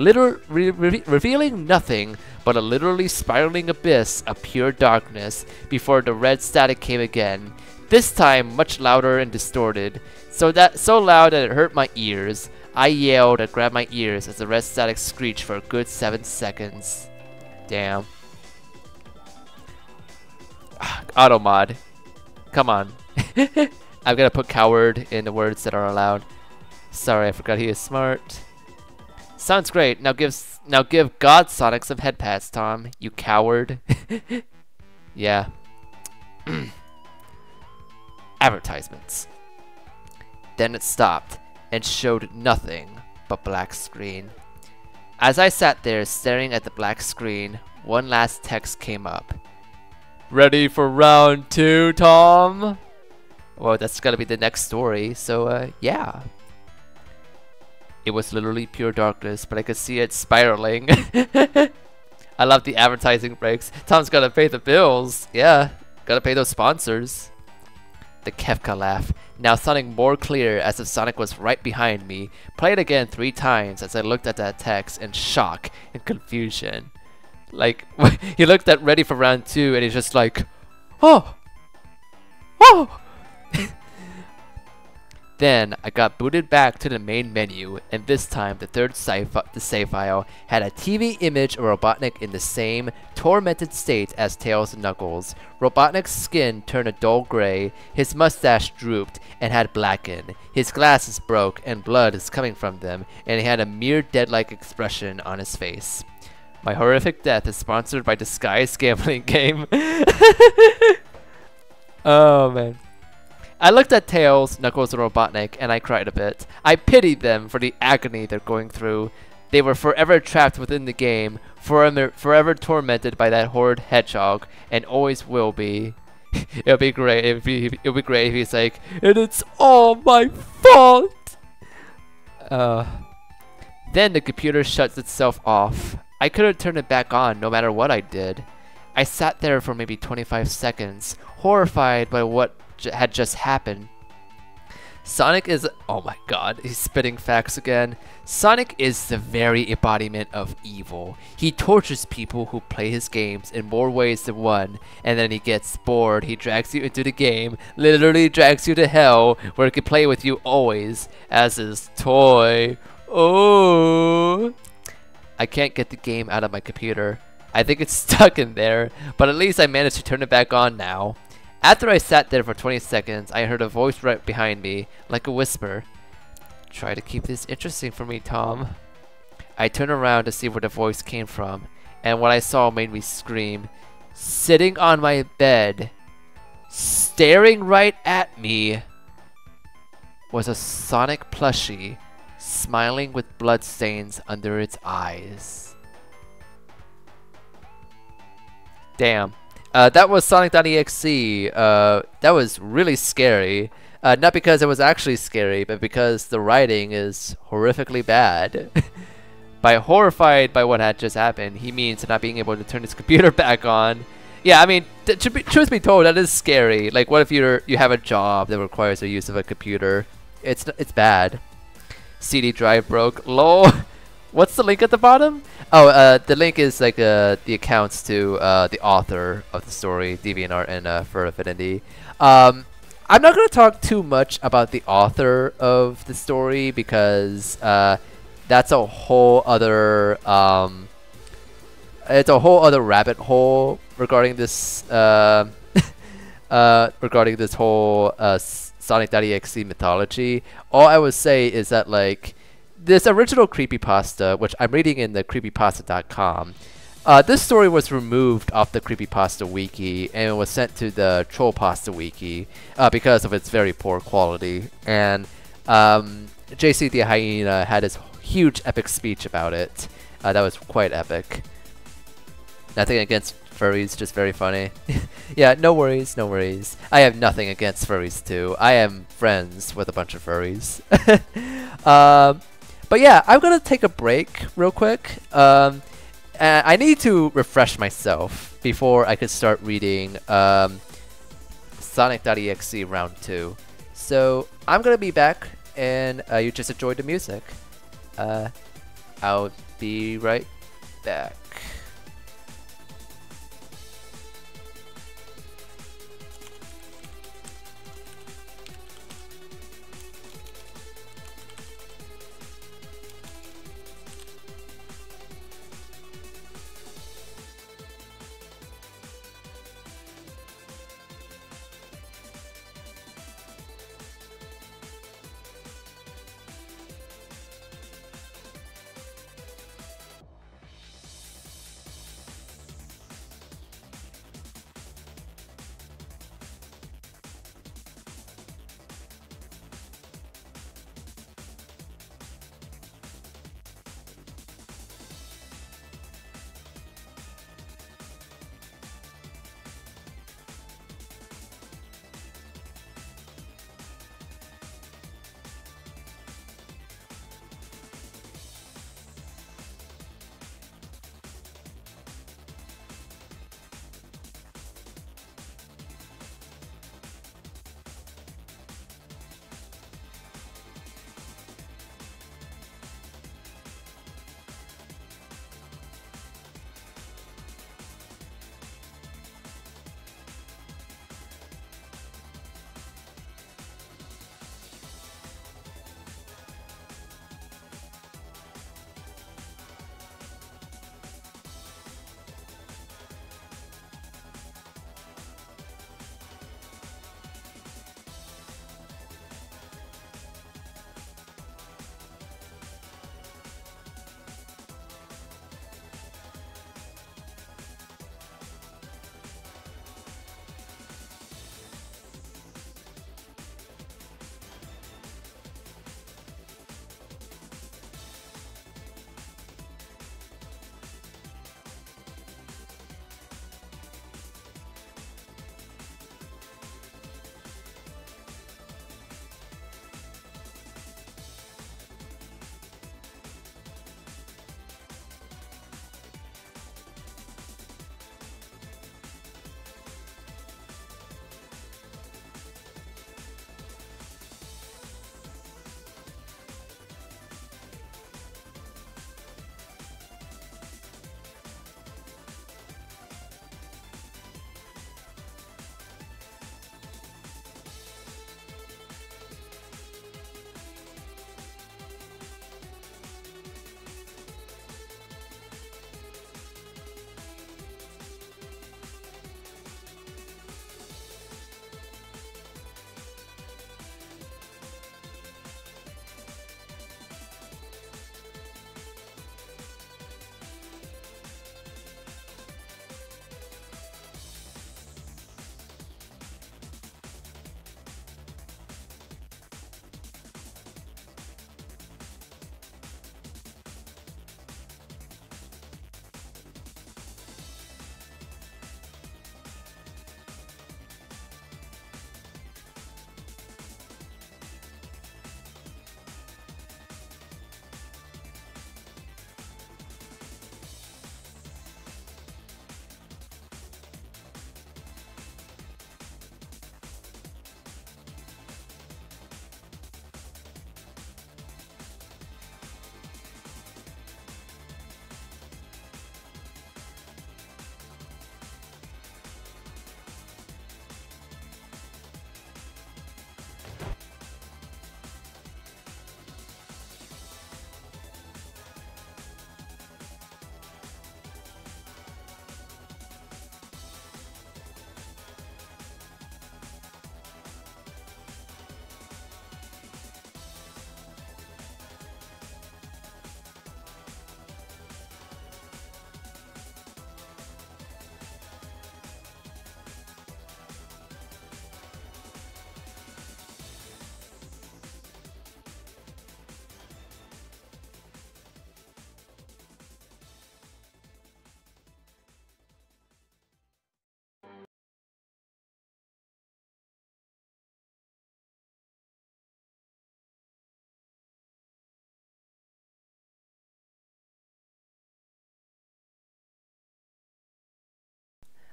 nothing but a literally spiraling abyss of pure darkness before the red static came again. This time much louder and distorted, so loud that it hurt my ears. I yelled and grabbed my ears as the red static screeched for a good 7 seconds. Damn. Auto mod. Come on. I'm gonna put coward in the words that are allowed. Sorry, I forgot he is smart. Sounds great. Now give God Sonic some head pats, Tom. You coward. Yeah. Advertisements. Then it stopped and showed nothing but black screen. As I sat there staring at the black screen, one last text came up. Ready for round 2, Tom? Well, that's gonna be the next story, so yeah. It was literally pure darkness, but I could see it spiraling. I love the advertising breaks. Tom's gotta pay the bills. Yeah, gotta pay those sponsors. The Kefka laugh, now sounding more clear as if Sonic was right behind me, played again 3 times as I looked at that text in shock and confusion. Like, he looked at ready for round 2 and he's just like, oh! Oh! Then I got booted back to the main menu, and this time the third save file had a TV image of Robotnik in the same tormented state as Tails and Knuckles. Robotnik's skin turned a dull gray, his mustache drooped and had blackened, his glasses broke and blood is coming from them, and he had a mere dead-like expression on his face. My horrific death is sponsored by Disguise Gambling Game. Oh man. I looked at Tails, Knuckles, and Robotnik, and I cried a bit. I pitied them for the agony they're going through. They were forever trapped within the game, forever tormented by that horrid hedgehog, and always will be. It'll be great if he's like, and it's all my fault. Then the computer shuts itself off. I couldn't turn it back on no matter what I did. I sat there for maybe 25 seconds, horrified by what had just happened. Sonic is, oh my god, he's spitting facts again. Sonic is the very embodiment of evil. He tortures people who play his games in more ways than one, and then he gets bored. He drags you into the game, literally drags you to hell, where he can play with you always as his toy. Oh, I can't get the game out of my computer. I think it's stuck in there, but at least I managed to turn it back on now. After I sat there for 20 seconds, I heard a voice right behind me, like a whisper. Try to keep this interesting for me, Tom. I turned around to see where the voice came from, and what I saw made me scream. Sitting on my bed, staring right at me, was a Sonic plushie, smiling with bloodstains under its eyes. Damn. That was Sonic.exe. That was really scary. Not because it was actually scary, but because the writing is horrifically bad. By horrified by what had just happened, he means not being able to turn his computer back on. Yeah, I mean, truth be told, that is scary. Like, what if you have a job that requires the use of a computer? It's bad. CD drive broke. Lol. What's the link at the bottom? Oh, the link is like the accounts to the author of the story, DeviantArt and Fur Affinity. I'm not gonna talk too much about the author of the story because that's a whole other it's a whole other rabbit hole regarding this regarding this whole Sonic.exe mythology. All I would say is that like this original creepypasta, which I'm reading in the creepypasta.com, this story was removed off the creepypasta wiki and it was sent to the trollpasta wiki because of its very poor quality. And JC the Hyena had this huge epic speech about it. That was quite epic. Nothing against furries, just very funny. Yeah, no worries, no worries. I have nothing against furries too. I am friends with a bunch of furries. But yeah, I'm gonna take a break real quick. And I need to refresh myself before I could start reading Sonic.exe round 2. So I'm gonna be back and you just enjoy the music. I'll be right back.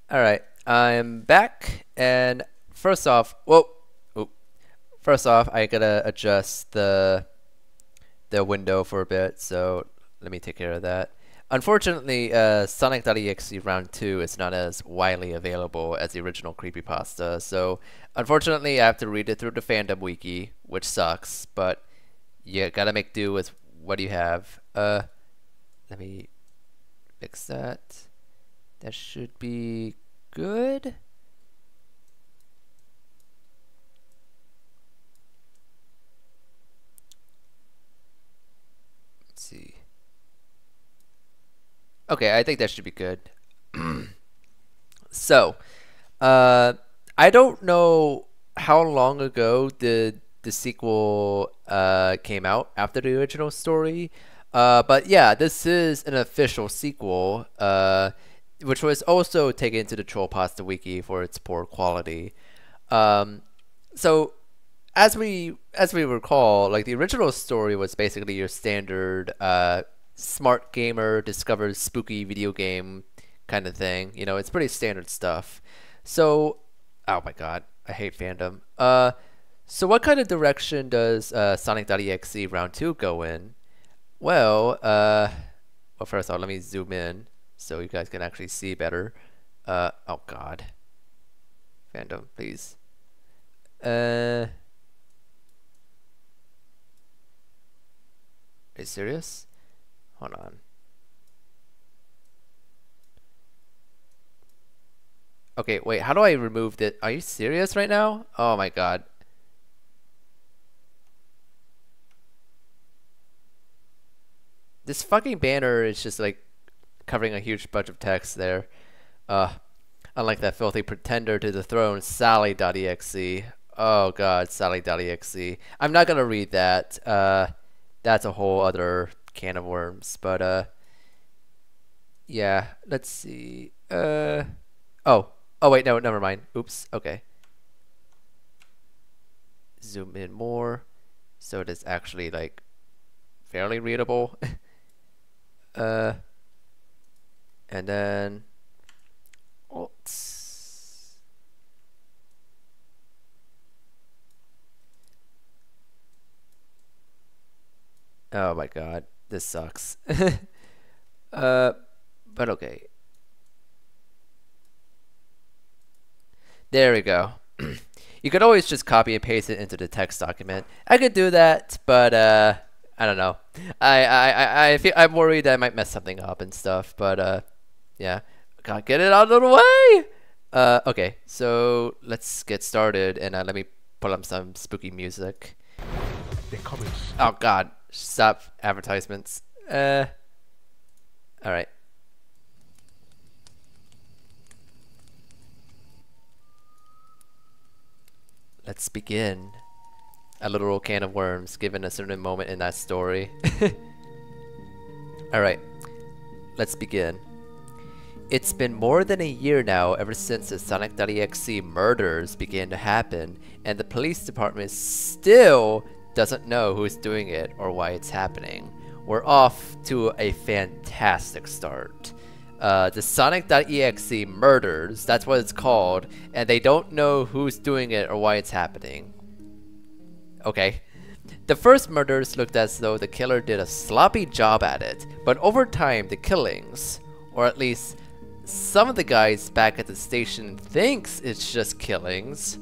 All right, I'm back, and first off, whoa, oop. First off, I gotta adjust the window for a bit, so let me take care of that. Unfortunately, Sonic.exe round 2 is not as widely available as the original creepypasta, so unfortunately I have to read it through the fandom wiki, which sucks, but you gotta make do with what you have. Let me fix that. That should be good. Let's see. Okay, I think that should be good. So, I don't know how long ago the sequel came out after the original story, but yeah, this is an official sequel, which was also taken to the Trollpasta wiki for its poor quality. So as we recall, like the original story was basically your standard smart gamer discovers spooky video game kind of thing. You know, it's pretty standard stuff. So, oh my god, I hate fandom. So what kind of direction does Sonic.exe round 2 go in? Well, well, first off, let me zoom in so you guys can actually see better. Oh god. Fandom, please. Are you serious? Hold on. Okay, wait, how do I remove it? Are you serious right now? Oh my god. This fucking banner is just like covering a huge bunch of text there. Unlike that filthy pretender to the throne, Sally.exe. Oh god, Sally.exe. I'm not gonna read that. That's a whole other can of worms. But yeah, let's see. Oh wait, no, never mind. Oops. Okay. Zoom in more so it is actually like fairly readable. And then oops. Oh my god, this sucks. But okay. There we go. You could always just copy and paste it into the text document. I could do that, but I don't know. I feel I'm worried that I might mess something up and stuff. But yeah, gotta get it out of the way. Okay, so let's get started, and let me pull up some spooky music. Oh god, stop advertisements. All right. Let's begin. A literal can of worms given a certain moment in that story. Alright, let's begin. It's been more than a year now ever since the Sonic.exe murders began to happen, and the police department still doesn't know who's doing it or why it's happening. We're off to a fantastic start. The Sonic.exe murders, that's what it's called, and they don't know who's doing it or why it's happening. Okay. The first murders looked as though the killer did a sloppy job at it, but over time the killings, or at least some of the guys back at the station thinks it's just killings,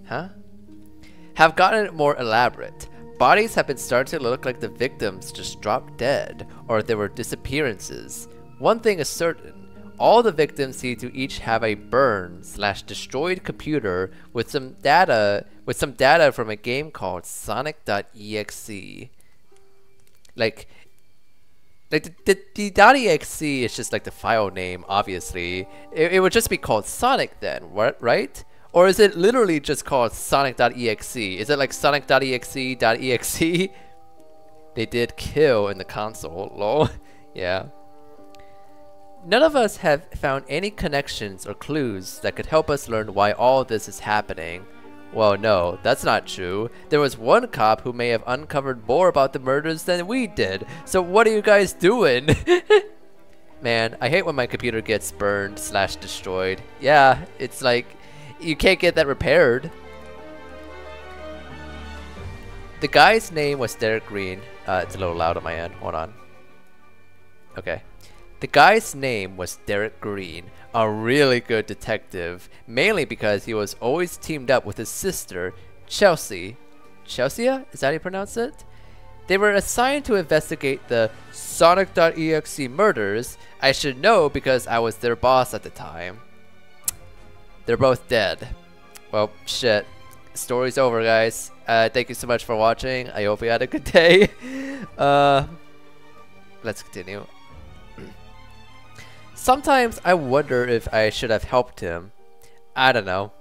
have gotten more elaborate. Bodies have been starting to look like the victims just dropped dead, or there were disappearances. One thing is certain, all the victims seem to each have a burned/destroyed computer with some data from a game called Sonic.exe. Like the .exe is just like the file name, obviously. It would just be called Sonic then, right? Or is it literally just called Sonic.exe? Is it like Sonic.exe.exe? They did kill in the console, lol. Yeah. None of us have found any connections or clues that could help us learn why all this is happening. Well, no, that's not true. There was one cop who may have uncovered more about the murders than we did. So what are you guys doing? Man, I hate when my computer gets burned slash destroyed. Yeah, it's like, you can't get that repaired. The guy's name was Derek Green. It's a little loud on my end. Hold on. Okay. The guy's name was Derek Green, a really good detective, mainly because he was always teamed up with his sister, Chelsea. Chelsea? Is that how you pronounce it? They were assigned to investigate the Sonic.exe murders. I should know because I was their boss at the time. They're both dead. Well, shit. Story's over, guys. Thank you so much for watching. I hope you had a good day. Let's continue. Sometimes I wonder if I should have helped him. I don't know.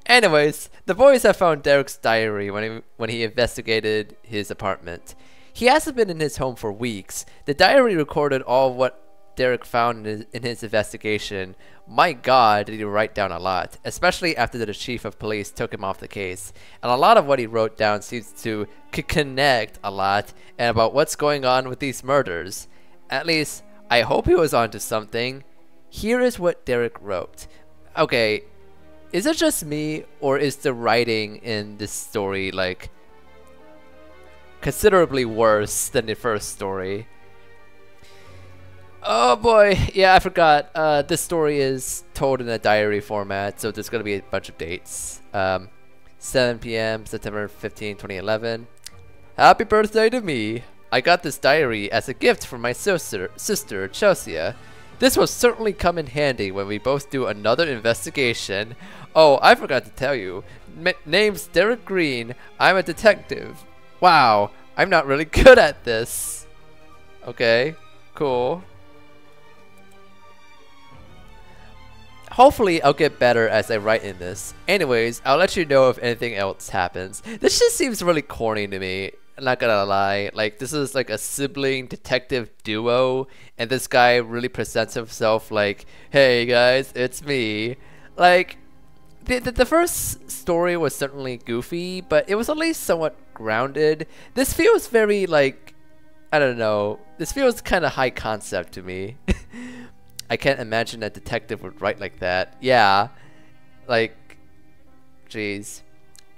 Anyways, the boys have found Derek's diary when he investigated his apartment. He hasn't been in his home for weeks. The diary recorded all what Derek found in his investigation. My god, did he write down a lot, especially after the chief of police took him off the case. And a lot of what he wrote down seems to connect a lot and about what's going on with these murders. At least, I hope he was onto something. Here is what Derek wrote. Okay, is it just me, or is the writing in this story like considerably worse than the first story? Oh boy, yeah, I forgot. This story is told in a diary format, so there's gonna be a bunch of dates. 7 p.m. September 15, 2011. Happy birthday to me! I got this diary as a gift from my sister Chelsea. This will certainly come in handy when we both do another investigation. Oh, I forgot to tell you. Name's Derek Green. I'm a detective. Wow, I'm not really good at this. Okay, cool. Hopefully I'll get better as I write in this. Anyways, I'll let you know if anything else happens. This just seems really corny to me. I'm not gonna lie. Like, this is like a sibling detective duo, and this guy really presents himself like, hey guys, it's me. Like, the first story was certainly goofy, but it was at least somewhat grounded. This feels very like, I don't know, this feels kind of high concept to me. I can't imagine a detective would write like that. Yeah, like, jeez.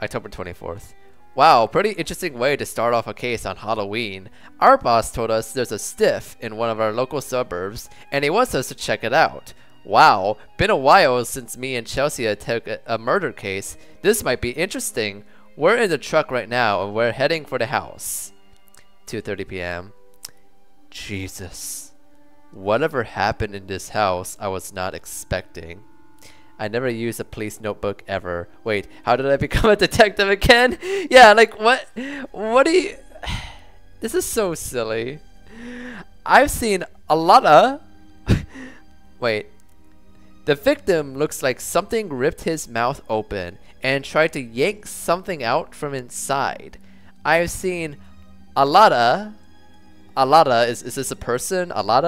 October 24th. Wow, pretty interesting way to start off a case on Halloween. Our boss told us there's a stiff in one of our local suburbs, and he wants us to check it out. Wow, been a while since me and Chelsea took a murder case. This might be interesting. We're in the truck right now, and we're heading for the house. 2:30 p.m. Jesus. Whatever happened in this house, I was not expecting. I never used a police notebook ever. Wait, how did I become a detective again? Yeah, like what? What do you... This is so silly. I've seen a lot of... Wait. The victim looks like something ripped his mouth open and tried to yank something out from inside. I've seen a lot of... is this a person? A lot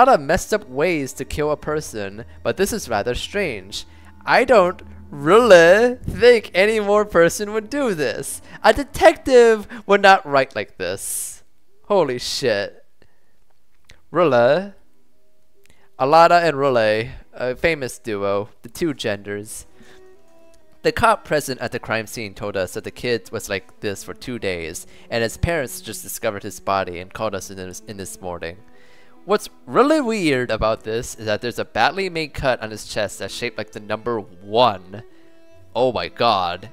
of messed up ways to kill a person, but this is rather strange. I don't really think any more person would do this. A detective would not write like this. Holy shit. Rule. Alada and Rule, a famous duo, the two genders. The cop present at the crime scene told us that the kid was like this for 2 days, and his parents just discovered his body and called us in this morning. What's really weird about this is that there's a badly made cut on his chest that's shaped like the number 1. Oh my god.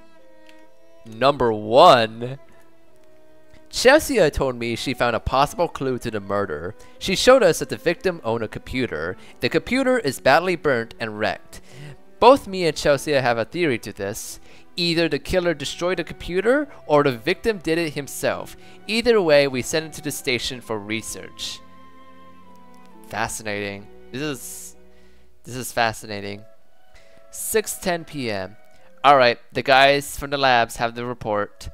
Number 1? Chelsea told me she found a possible clue to the murder. She showed us that the victim owned a computer. The computer is badly burnt and wrecked. Both me and Chelsea have a theory to this. Either the killer destroyed the computer or the victim did it himself. Either way, we sent it to the station for research. Fascinating. This is fascinating. 6:10 p.m. Alright, the guys from the labs have the report.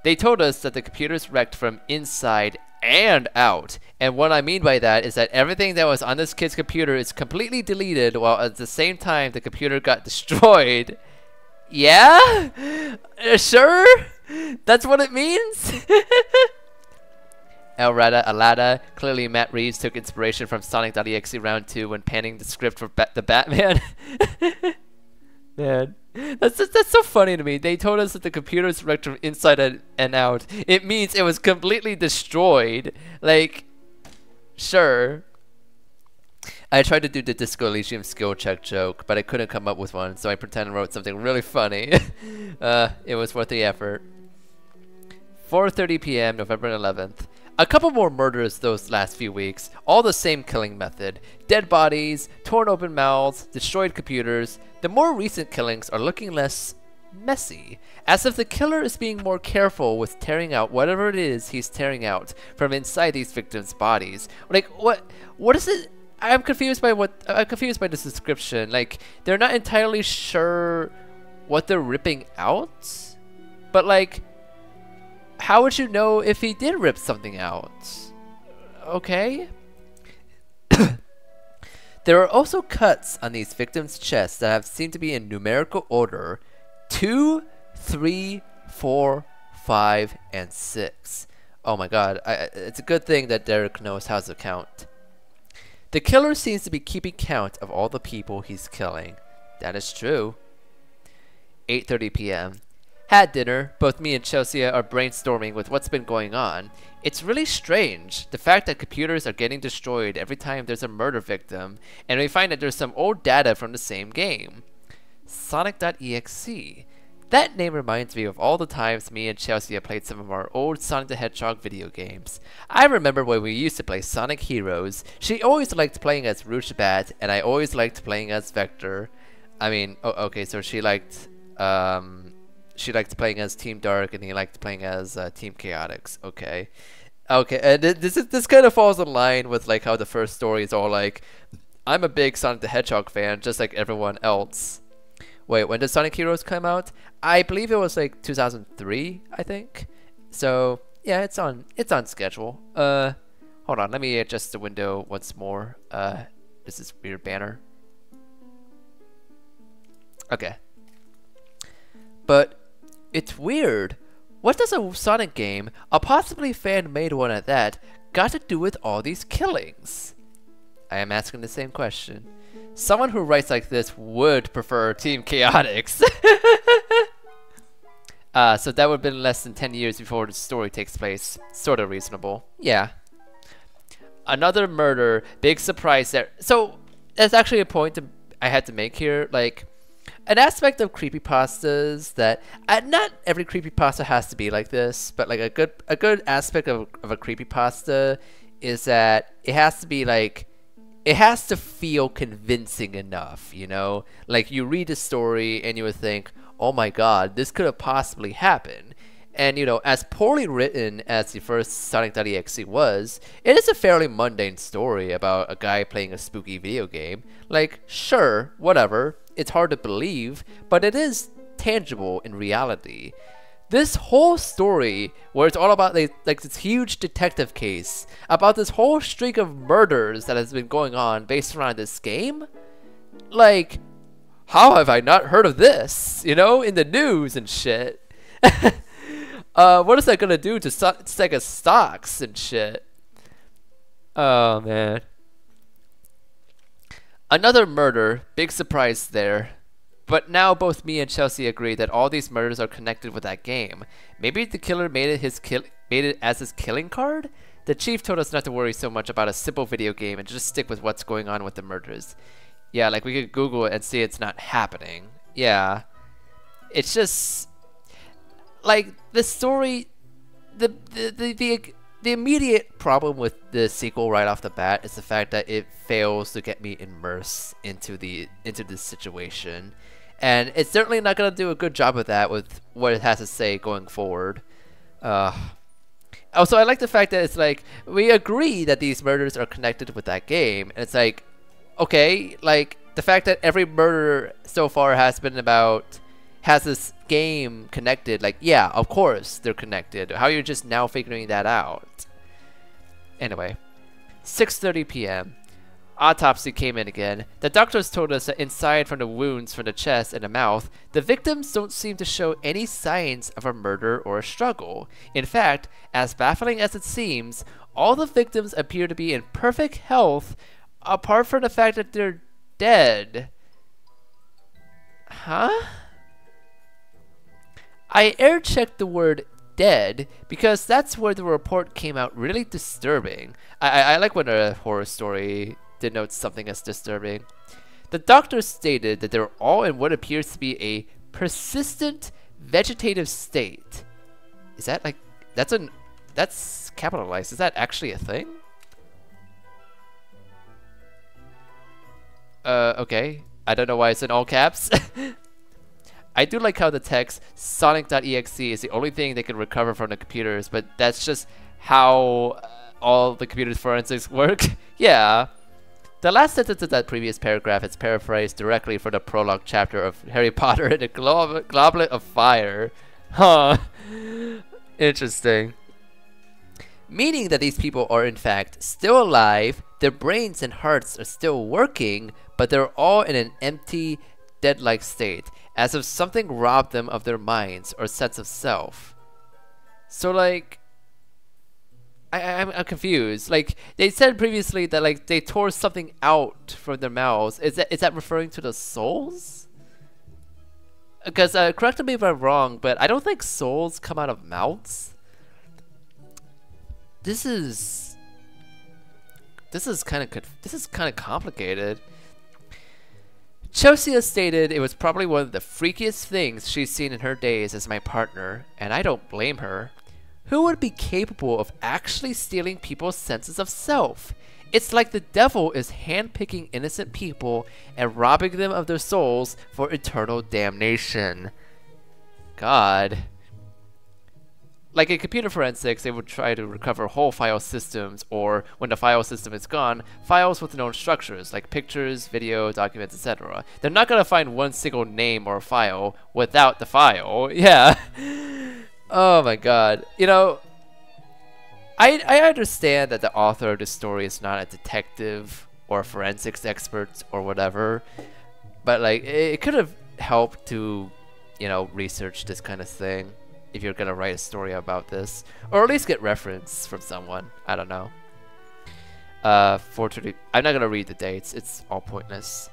They told us that the computer's wrecked from inside and out. And what I mean by that is that everything that was on this kid's computer is completely deleted, while at the same time the computer got destroyed. Yeah? Sure? That's what it means? El Rada Alada. Clearly, Matt Reeves took inspiration from Sonic.exe Round 2 when panning the script for the Batman. Man, that's so funny to me. They told us that the computer is wrecked from inside and out. It means it was completely destroyed. Like, sure. I tried to do the Disco Elysium skill check joke, but I couldn't come up with one, so I pretended and wrote something really funny. It was worth the effort. 4:30 p.m. November 11th. A couple more murders those last few weeks, all the same killing method. Dead bodies, torn open mouths, destroyed computers. The more recent killings are looking less messy, as if the killer is being more careful with tearing out whatever it is he's tearing out from inside these victims' bodies. Like, what is it? I'm confused by this description. Like, they're not entirely sure what they're ripping out, but like, how would you know if he did rip something out? Okay. There are also cuts on these victims' chests that have seemed to be in numerical order: 2, 3, 4, 5, and 6. Oh my god, it's a good thing that Derek knows how to count. The killer seems to be keeping count of all the people he's killing. That is true. 8:30 p.m. Had dinner. Both me and Chelsea are brainstorming with what's been going on. It's really strange, the fact that computers are getting destroyed every time there's a murder victim, and we find that there's some old data from the same game. Sonic.exe. That name reminds me of all the times me and Chelsea played some of our old Sonic the Hedgehog video games. I remember when we used to play Sonic Heroes. She always liked playing as Rouge Bat, and I always liked playing as Vector. I mean, okay, so she liked playing as Team Dark, and he liked playing as Team Chaotix. Okay, and this kind of falls in line with like how the first story is all like, I'm a big Sonic the Hedgehog fan, just like everyone else. Wait, when did Sonic Heroes come out? I believe it was like 2003, I think. So yeah, it's on schedule. Hold on, let me adjust the window once more. This is weird banner. Okay. But it's weird. What does a Sonic game, a possibly fan-made one at that, got to do with all these killings? I am asking the same question. Someone who writes like this would prefer Team Chaotix. So that would have been less than 10 years before the story takes place. Sort of reasonable. Yeah. Another murder. Big surprise there. So that's actually a point I had to make here. Like, an aspect of creepypastas that not every creepypasta has to be like this, but like a good aspect of a creepypasta is that it has to be like, it has to feel convincing enough, you know? Like, you read the story and you would think, oh my god, this could have possibly happened. And, you know, as poorly written as the first Sonic.exe was, it is a fairly mundane story about a guy playing a spooky video game. Like, sure, whatever, it's hard to believe, but it is tangible in reality. This whole story, where it's all about like this huge detective case, about this whole streak of murders that has been going on based around this game, like, how have I not heard of this? You know, in the news and shit. What is that gonna do to Sega stocks and shit? Oh man. Another murder, big surprise there. But now both me and Chelsea agree that all these murders are connected with that game. Maybe the killer made it as his killing card? The chief told us not to worry so much about a simple video game and just stick with what's going on with the murders. Yeah, like we could Google it and see it's not happening. Yeah. It's just like the story, the immediate problem with the sequel right off the bat is the fact that it fails to get me immersed into this situation, and it's certainly not gonna do a good job of that with what it has to say going forward. Also, I like the fact that it's like we agree that these murders are connected with that game, and it's like, okay, like the fact that every murder so far has this game connected, like, yeah, of course they're connected. How are you just now figuring that out? Anyway, 6:30 p.m. Autopsy came in again. The doctors told us that inside from the wounds from the chest and the mouth, the victims don't seem to show any signs of a murder or a struggle. In fact, as baffling as it seems, All the victims appear to be in perfect health, apart from the fact that they're dead. Huh? I air-checked the word dead because that's where the report came out really disturbing. I like when a horror story denotes something as disturbing. The doctor stated that they're all in what appears to be a persistent vegetative state. Is that like, that's capitalized. Is that actually a thing? Okay. I don't know why it's in all caps. I do like how the text Sonic.exe is the only thing they can recover from the computers, but that's just how all the computer's forensics work. Yeah. The last sentence of that previous paragraph is paraphrased directly from the prologue chapter of Harry Potter and the Goblet of Fire. Huh. Interesting. Meaning that these people are in fact still alive, their brains and hearts are still working, but they're all in an empty, dead-like state, as if something robbed them of their minds or sense of self. So like, I'm confused. Like, they said previously that like they tore something out from their mouths. Is that referring to the souls? Because correct me if I'm wrong, but I don't think souls come out of mouths. This is kind of complicated. Chelsea has stated it was probably one of the freakiest things she's seen in her days as my partner, and I don't blame her. Who would be capable of actually stealing people's senses of self? It's like the devil is handpicking innocent people and robbing them of their souls for eternal damnation. God. Like in computer forensics, they would try to recover whole file systems, or when the file system is gone, files with known structures, like pictures, video, documents, etc. They're not gonna find one single name or file without the file. Yeah. Oh my god. You know, I understand that the author of the story is not a detective or a forensics expert or whatever, but like it could have helped to, you know, research this kind of thing if you're gonna write a story about this, or at least get reference from someone. I don't know. Fortunately, I'm not gonna read the dates. It's all pointless.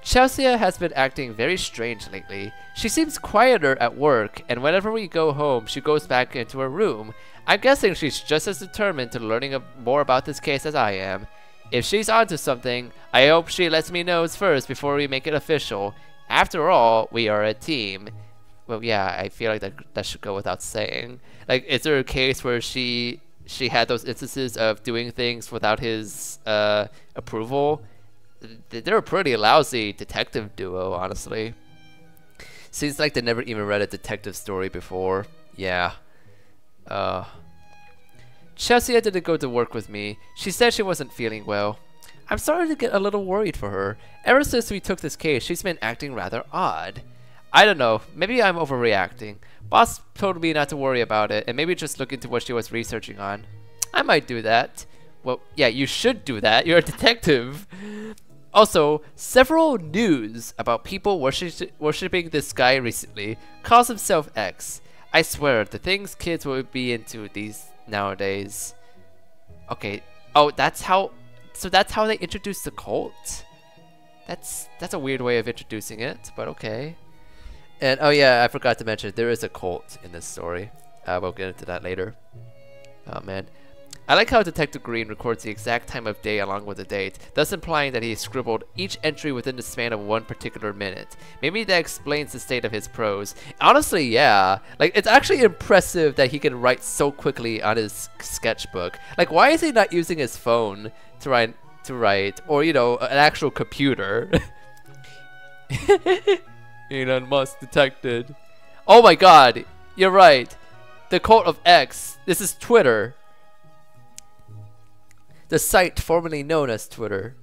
Chelsea has been acting very strange lately. She seems quieter at work, and whenever we go home, she goes back into her room. I'm guessing she's just as determined to learning more about this case as I am. If she's onto something, I hope she lets me know first before we make it official. After all, we are a team. Well, yeah, I feel like that should go without saying. Like, is there a case where she had those instances of doing things without his approval? They're a pretty lousy detective duo, honestly. Seems like they never even read a detective story before. Yeah. Chelsea didn't go to work with me. She said she wasn't feeling well. I'm starting to get a little worried for her. Ever since we took this case, she's been acting rather odd. I don't know, maybe I'm overreacting. Boss told me not to worry about it, and maybe just look into what she was researching on. I might do that. Well, yeah, you should do that. You're a detective. Also, several news about people worshipping this guy recently calls himself X. I swear, the things kids would be into these nowadays. Okay. Oh, so that's how they introduced the cult? That's a weird way of introducing it, but okay. And oh yeah, I forgot to mention, there is a cult in this story. We'll get into that later. Oh man. I like how Detective Green records the exact time of day along with the date, thus implying that he scribbled each entry within the span of one particular minute. Maybe that explains the state of his prose. Honestly, yeah. Like, it's actually impressive that he can write so quickly on his sketchbook. Like, why is he not using his phone to write, or, you know, an actual computer? Elon Musk detected. Oh my god, you're right. The cult of X. This is Twitter. The site formerly known as Twitter.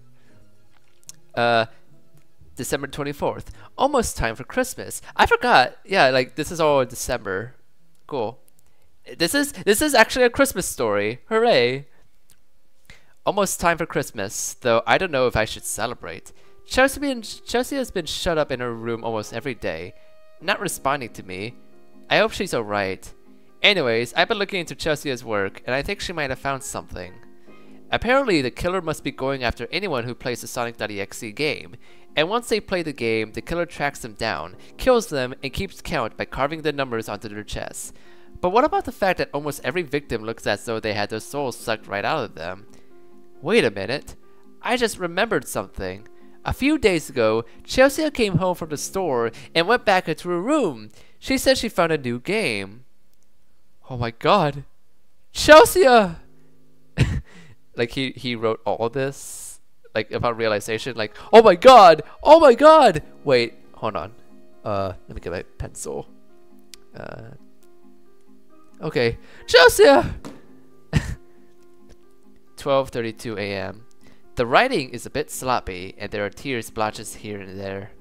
December 24th. Almost time for Christmas. I forgot. Yeah, like this is all in December. Cool. This is actually a Christmas story. Hooray. Almost time for Christmas, though I don't know if I should celebrate. Chelsea has been shut up in her room almost every day, not responding to me. I hope she's alright. Anyways, I've been looking into Chelsea's work, and I think she might have found something. Apparently, the killer must be going after anyone who plays the Sonic.exe game, and once they play the game, the killer tracks them down, kills them, and keeps count by carving the numbers onto their chests. But what about the fact that almost every victim looks as though they had their souls sucked right out of them? Wait a minute, I just remembered something. A few days ago, Chelsea came home from the store and went back into her room. She said she found a new game. Oh my god. Chelsea! Like he wrote all this, like about realization, like, oh my god! Oh my god! Wait, hold on. Let me get my pencil. Okay. Chelsea! 12:32 a.m. The writing is a bit sloppy, and there are tear splotches here and there.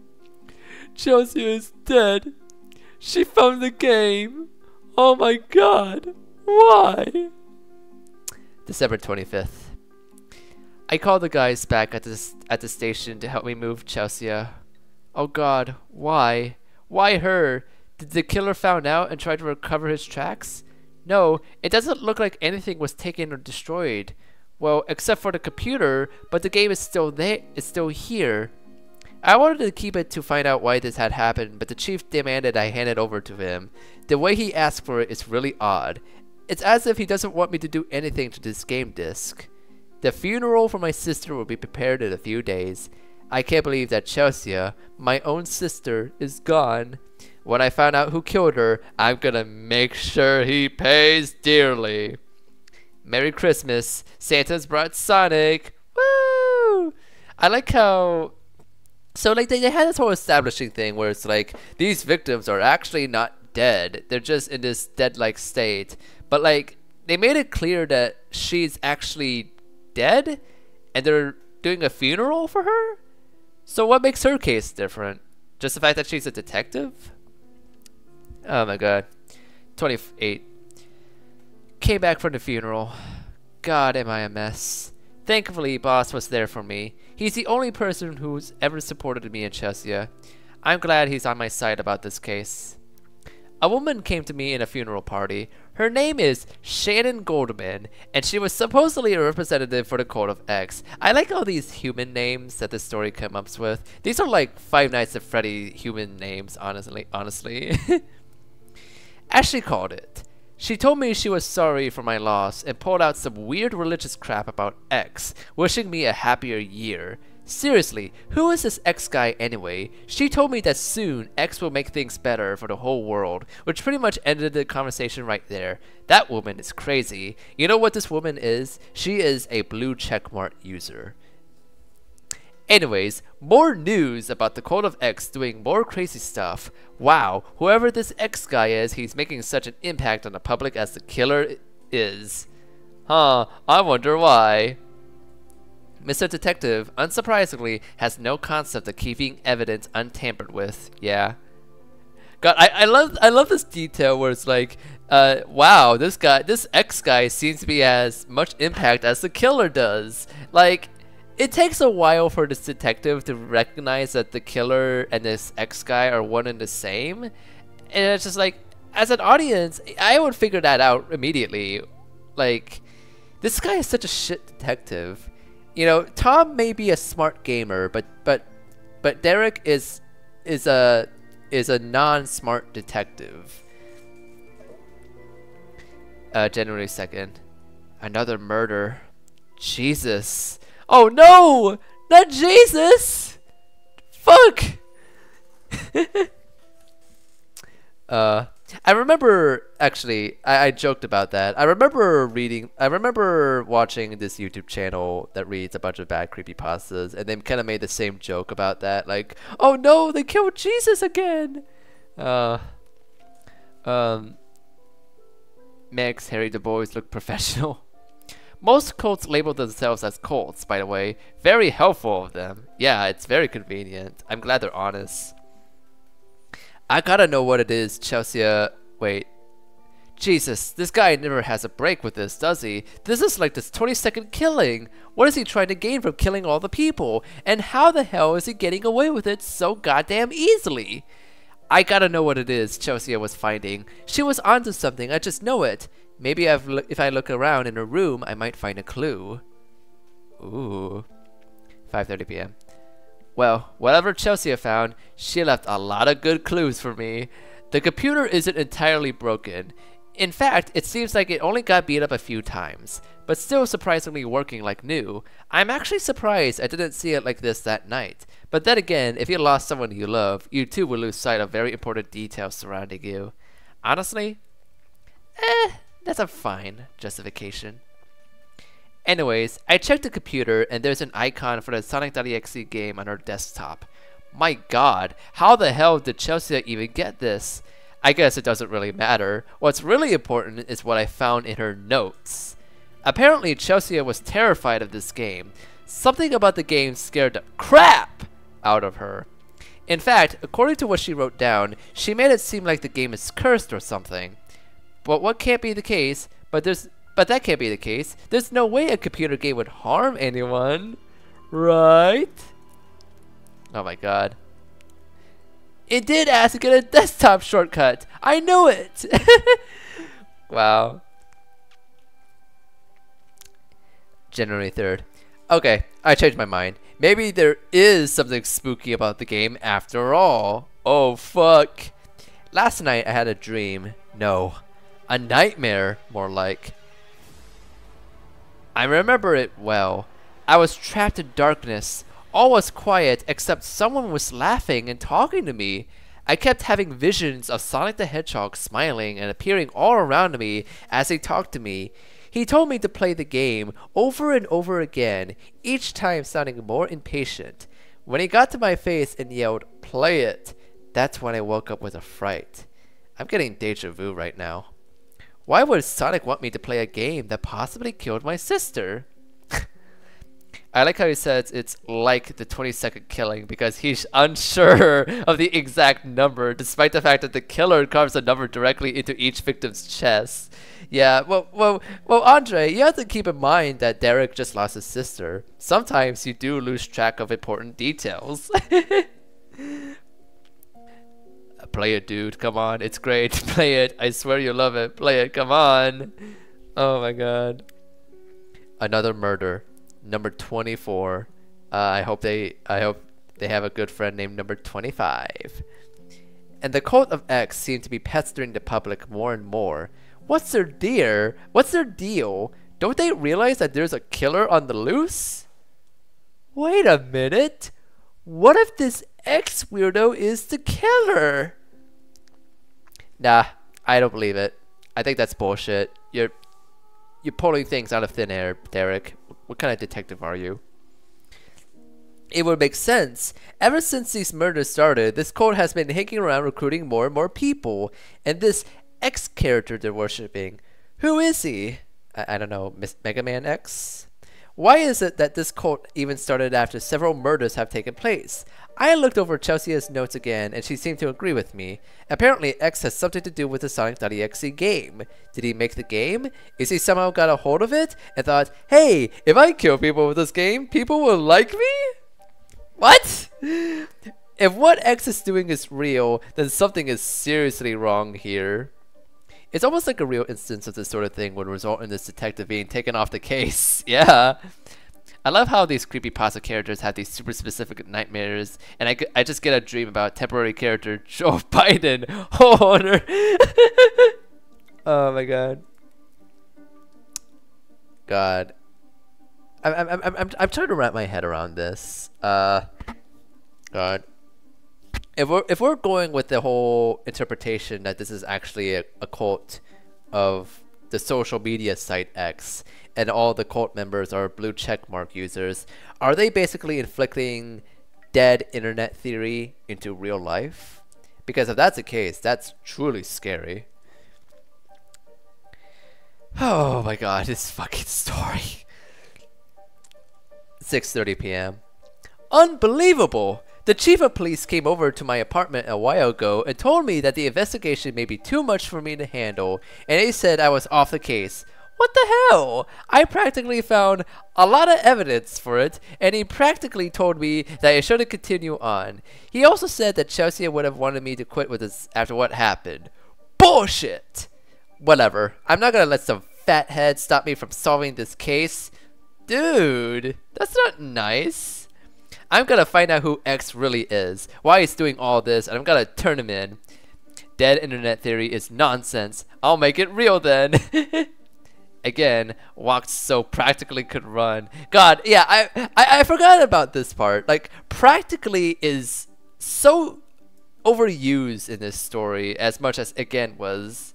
Chelsea is dead. She found the game. Oh my god. Why? December 25th. I called the guys back at the station to help me move Chelsea. Oh god, why? Why her? Did the killer found out and tried to recover his tracks? No, it doesn't look like anything was taken or destroyed. Well, except for the computer, but the game is still there. It's still here. I wanted to keep it to find out why this had happened, but the chief demanded I hand it over to him. The way he asked for it is really odd. It's as if he doesn't want me to do anything to this game disc. The funeral for my sister will be prepared in a few days. I can't believe that Chelsea, my own sister, is gone. When I find out who killed her, I'm gonna make sure he pays dearly. Merry Christmas. Santa's brought Sonic. Woo! I like how... So like they had this whole establishing thing where it's like these victims are actually not dead. They're just in this dead-like state. But like they made it clear that she's actually dead and they're doing a funeral for her? So what makes her case different? Just the fact that she's a detective? Oh my god. 28. Came back from the funeral. God, am I a mess. Thankfully, Boss was there for me. He's the only person who's ever supported me in Chelsea. I'm glad he's on my side about this case. A woman came to me in a funeral party. Her name is Shannon Goldman, and she was supposedly a representative for the Code.exe. I like all these human names that this story comes up with. These are like Five Nights at Freddy human names, honestly. As she called it. She told me she was sorry for my loss and pulled out some weird religious crap about X, wishing me a happier year. Seriously, who is this X guy anyway? She told me that soon X will make things better for the whole world, which pretty much ended the conversation right there. That woman is crazy. You know what this woman is? She is a blue checkmark user. Anyways, more news about the Code.exe doing more crazy stuff. Wow, whoever this X guy is, he's making such an impact on the public as the killer is. Huh, I wonder why. Mr. Detective, unsurprisingly, has no concept of keeping evidence untampered with. Yeah. God, I love this detail where it's like, wow, this X guy seems to be as much impact as the killer does. Like, it takes a while for this detective to recognize that the killer and this X guy are one and the same. And it's just like, as an audience, I would figure that out immediately. Like, this guy is such a shit detective. You know, Tom may be a smart gamer, but Derek is a non-smart detective. January 2nd. Another murder. Jesus. Oh no! Not Jesus! Fuck! I remember, actually, I joked about that. I remember watching this YouTube channel that reads a bunch of bad creepypastas, and they kind of made the same joke about that. Like, oh no, they killed Jesus again! Makes Harry the Boys look professional. Most cults label themselves as cults, by the way. Very helpful of them. Yeah, it's very convenient. I'm glad they're honest. I gotta know what it is, Chelsea. Wait. Jesus, this guy never has a break with this, does he? This is like this 20-second killing. What is he trying to gain from killing all the people? And how the hell is he getting away with it so goddamn easily? I gotta know what it is Chelsea was finding. She was onto something, I just know it. Maybe if I look around in her room, I might find a clue. Ooh. 5:30 p.m. Well, whatever Chelsea found, she left a lot of good clues for me. The computer isn't entirely broken. In fact, it seems like it only got beat up a few times, but still surprisingly working like new. I'm actually surprised I didn't see it like this that night. But then again, if you lost someone you love, you too will lose sight of very important details surrounding you. Honestly, that's a fine justification. Anyways, I checked the computer and there's an icon for the Sonic.exe game on her desktop. My god, how the hell did Chelsea even get this? I guess it doesn't really matter. What's really important is what I found in her notes. Apparently Chelsea was terrified of this game. Something about the game scared the crap out of her. In fact, according to what she wrote down, she made it seem like the game is cursed or something. But what can't be the case, but that can't be the case. There's no way a computer game would harm anyone. Right? Oh my god. It did ask to get a desktop shortcut. I knew it. Wow. January 3rd. Okay, I changed my mind. Maybe there is something spooky about the game after all. Oh fuck. Last night I had a dream. No, a nightmare more like. I remember it well. I was trapped in darkness. All was quiet except someone was laughing and talking to me. I kept having visions of Sonic the Hedgehog smiling and appearing all around me as he talked to me. He told me to play the game over and over again, each time sounding more impatient. When he got to my face and yelled, "Play it," that's when I woke up with a fright. I'm getting deja vu right now. Why would Sonic want me to play a game that possibly killed my sister? I like how he says it's like the 22nd killing because he's unsure of the exact number, despite the fact that the killer carves a number directly into each victim's chest. Yeah, well, Andre, you have to keep in mind that Derek just lost his sister. Sometimes you do lose track of important details. Play it, dude. Come on, it's great. Play it. I swear you love it. Play it. Come on. Oh my god. Another murder. Number 24. I hope they have a good friend named number 25. And the cult of X seem to be pestering the public more and more. What's their deal? Don't they realize that there's a killer on the loose? Wait a minute. What if this X weirdo is the killer? Nah, I don't believe it. I think that's bullshit. You're pulling things out of thin air, Derek. What kind of detective are you? It would make sense. Ever since these murders started, this cult has been hanging around recruiting more and more people. And this X character they're worshipping, who is he? I don't know, Mega Man X? Why is it that this cult even started after several murders have taken place? I looked over Chelsea's notes again and she seemed to agree with me. Apparently X has something to do with the Sonic.exe game. Did he make the game? Is he somehow got a hold of it and thought, hey, if I kill people with this game, people will like me? What? If what X is doing is real, then something is seriously wrong here. It's almost like a real instance of this sort of thing would result in this detective being taken off the case. Yeah. I love how these creepypasta characters have these super specific nightmares, and I just get a dream about temporary character Joe Biden. Oh my god. God. I'm trying to wrap my head around this. God. If we're going with the whole interpretation that this is actually a cult of the social media site X and all the cult members are blue checkmark users, are they basically inflicting dead internet theory into real life? Because if that's the case, that's truly scary. Oh my god, this fucking story. 6:30 p.m. Unbelievable! The chief of police came over to my apartment a while ago and told me that the investigation may be too much for me to handle, and he said I was off the case. What the hell? I practically found a lot of evidence for it, and he practically told me that I shouldn't continue on. He also said that Chelsea would have wanted me to quit with us after what happened. Bullshit! Whatever. I'm not gonna let some fathead stop me from solving this case. Dude, that's not nice. I'm gonna find out who X really is, why he's doing all this, and I'm gonna turn him in. Dead internet theory is nonsense. I'll make it real then. Again, walked so practically could run. God, yeah, I forgot about this part. Like, practically is so overused in this story as much as again was.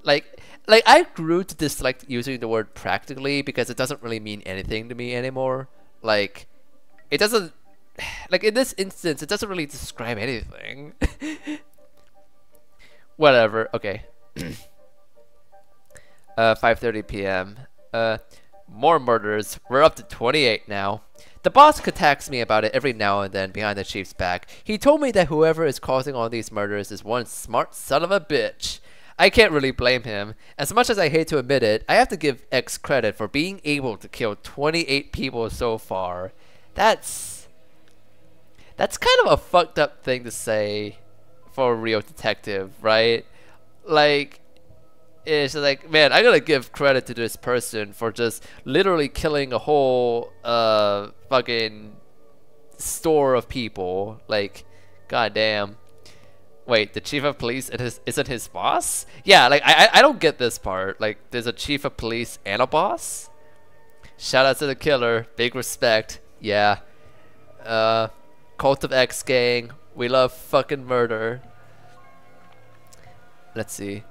Like I grew to dislike using the word practically because it doesn't really mean anything to me anymore. Like, it doesn't, like in this instance, it doesn't really describe anything. Whatever, okay. 5:30 p.m. More murders. We're up to 28 now. The boss contacts me about it every now and then behind the chief's back. He told me that whoever is causing all these murders is one smart son of a bitch. I can't really blame him. As much as I hate to admit it, I have to give X credit for being able to kill 28 people so far. That's kind of a fucked up thing to say for a real detective, right? Like, it's like, man, I gotta give credit to this person for just literally killing a whole fucking store of people. Like, goddamn. Wait, the chief of police isn't his boss? Yeah, like I don't get this part. Like, there's a chief of police and a boss? Shout out to the killer, big respect. Yeah. Cult of X gang, we love fucking murder. Let's see.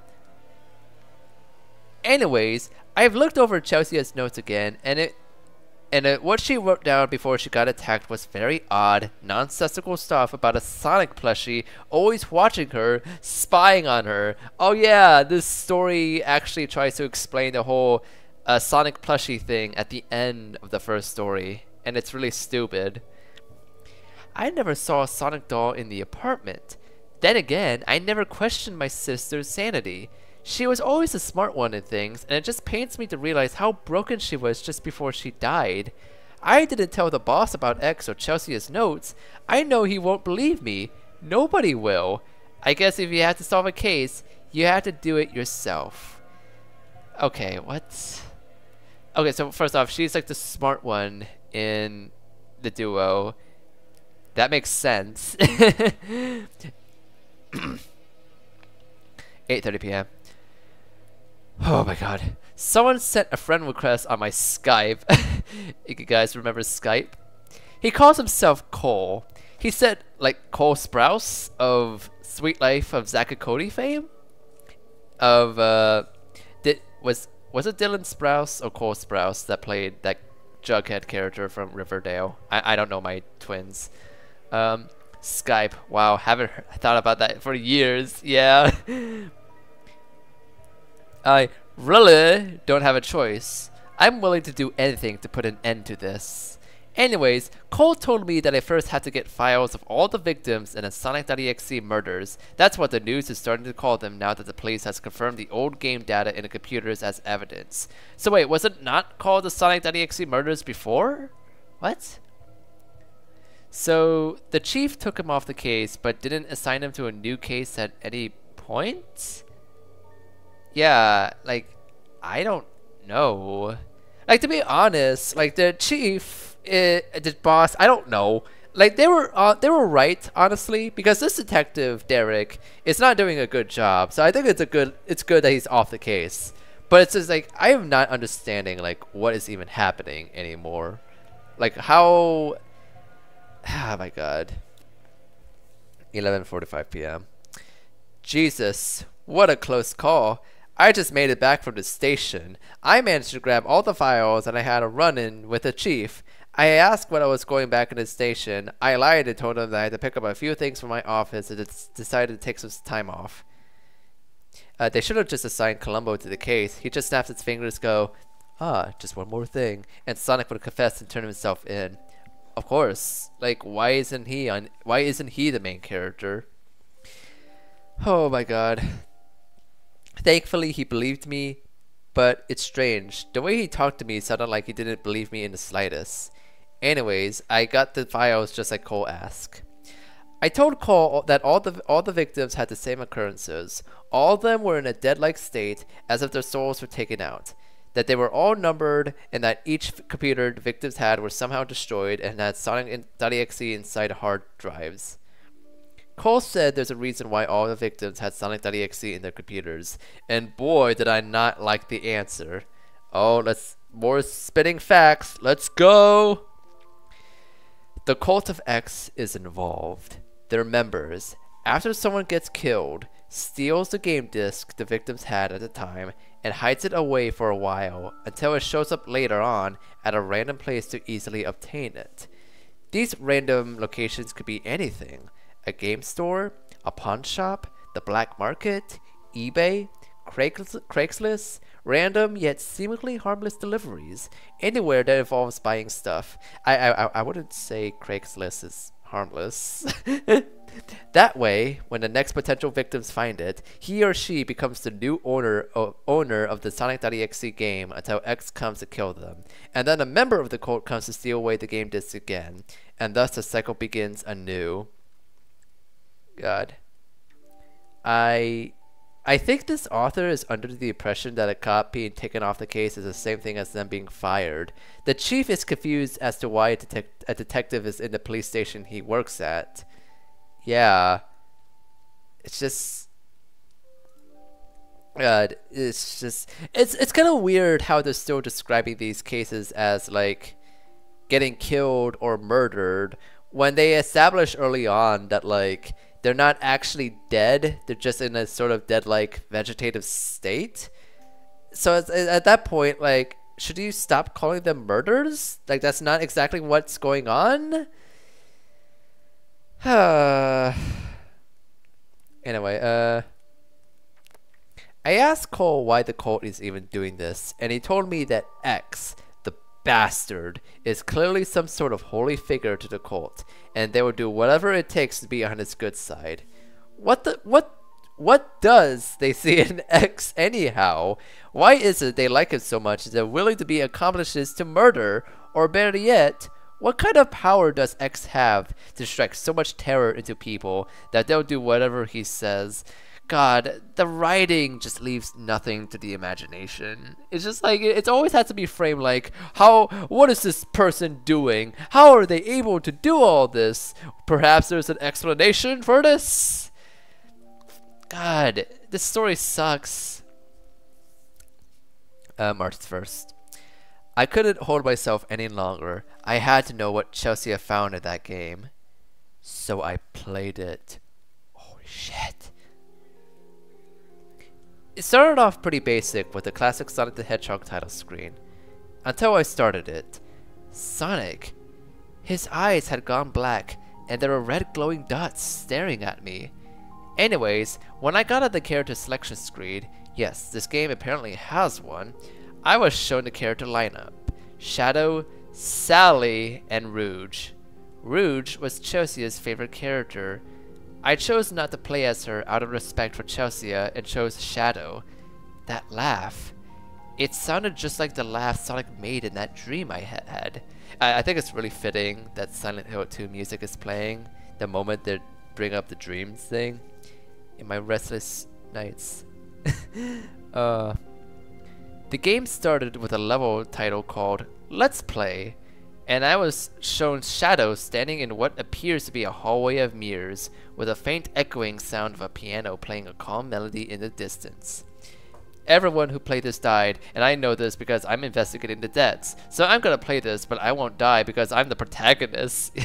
Anyways, I've looked over Chelsea's notes again, and what she wrote down before she got attacked was very odd, nonsensical stuff about a Sonic plushie always watching her, spying on her. Oh yeah, this story actually tries to explain the whole Sonic plushie thing at the end of the first story, and it's really stupid. I never saw a Sonic doll in the apartment. Then again, I never questioned my sister's sanity. She was always the smart one in things, and it just pains me to realize how broken she was just before she died. I didn't tell the boss about X or Chelsea's notes. I know he won't believe me. Nobody will. I guess if you had to solve a case, you had to do it yourself. Okay, what? Okay, so first off, she's like the smart one in the duo. That makes sense. 8:30 p.m. Oh my god. Someone sent a friend request on my Skype. You guys remember Skype? He calls himself Cole. He said, like, Cole Sprouse of Sweet Life of Zack and Cody fame? Of, was it Dylan Sprouse or Cole Sprouse that played that Jughead character from Riverdale? I don't know my twins. Skype. Wow, haven't thought about that for years. Yeah. I really don't have a choice. I'm willing to do anything to put an end to this. Anyways, Cole told me that I first had to get files of all the victims in the Sonic.exe murders. That's what the news is starting to call them now that the police has confirmed the old game data in the computers as evidence. So wait, was it not called the Sonic.exe murders before? What? So the chief took him off the case but didn't assign him to a new case at any point? Yeah, like, I don't know. Like, to be honest, like, the chief, the boss, I don't know. Like, they were right, honestly, because this detective, Derek, is not doing a good job. So I think it's good that he's off the case. But it's just like, I am not understanding, like, what is even happening anymore. Like, how, oh my god. 11:45 p.m. Jesus, what a close call. I just made it back from the station. I managed to grab all the files and I had a run-in with the chief. I asked when I was going back in the station. I lied and told him that I had to pick up a few things from my office and decided to take some time off. They should have just assigned Columbo to the case. He just snaps his fingers, go, ah, just one more thing, and Sonic would confess and turn himself in. Of course. Like, why isn't he the main character? Oh my god. Thankfully, he believed me. but it's strange. The way he talked to me sounded like he didn't believe me in the slightest. Anyways, I got the files just like Cole asked. I told Cole that all the victims had the same occurrences. All of them were in a dead-like state, as if their souls were taken out. That they were all numbered, and that each computer the victims had was somehow destroyed and had Sonic.exe inside hard drives. Cole said there's a reason why all the victims had Sonic.exe in their computers, and boy did I not like the answer. Oh, more spitting facts. Let's go! The cult of X is involved. Their members, after someone gets killed, steals the game disc the victims had at the time and hides it away for a while until it shows up later on at a random place to easily obtain it. These random locations could be anything: a game store, a pawn shop, the black market, eBay, Craigslist, random yet seemingly harmless deliveries, anywhere that involves buying stuff. I wouldn't say Craigslist is harmless. That way, when the next potential victims find it, he or she becomes the new owner of the Sonic.exe game until X comes to kill them. And then a member of the cult comes to steal away the game disc again, and thus the cycle begins anew. God. I think this author is under the impression that a cop being taken off the case is the same thing as them being fired. The chief is confused as to why a detective is in the police station he works at. Yeah. It's just... God, it's kind of weird how they're still describing these cases as, like, getting killed or murdered when they establish early on that, like, they're not actually dead. They're just in a sort of dead-like vegetative state. So at that point, like, should you stop calling them murders? Like, that's not exactly what's going on? Anyway, I asked Cole why the cult is even doing this, and he told me that X, the bastard, is clearly some sort of holy figure to the cult, and they will do whatever it takes to be on its good side. What does they see in X anyhow? Why is it they like him so much that they're willing to be accomplices to murder? Or better yet, what kind of power does X have to strike so much terror into people that they'll do whatever he says? God, the writing just leaves nothing to the imagination. It's just like, it always has to be framed like, what is this person doing? How are they able to do all this? Perhaps there's an explanation for this? God, this story sucks. March 1st. I couldn't hold myself any longer. I had to know what Chelsea found in that game. So I played it. Holy shit. It started off pretty basic with the classic Sonic the Hedgehog title screen. Until I started it. Sonic. His eyes had gone black and there were red glowing dots staring at me. Anyways, when I got at the character selection screen, yes, this game apparently has one, I was shown the character lineup. Shadow, Sally, and Rouge. Rouge was Chelsea's favorite character. I chose not to play as her out of respect for Chelsea and chose Shadow. That laugh. It sounded just like the laugh Sonic made in that dream I had. I think it's really fitting that Silent Hill 2 music is playing the moment they bring up the dreams thing. In my restless nights. The game started with a level title called Let's Play, and I was shown Shadow standing in what appears to be a hallway of mirrors, with a faint echoing sound of a piano playing a calm melody in the distance. Everyone who played this died, and I know this because I'm investigating the deaths, so I'm gonna play this, but I won't die because I'm the protagonist.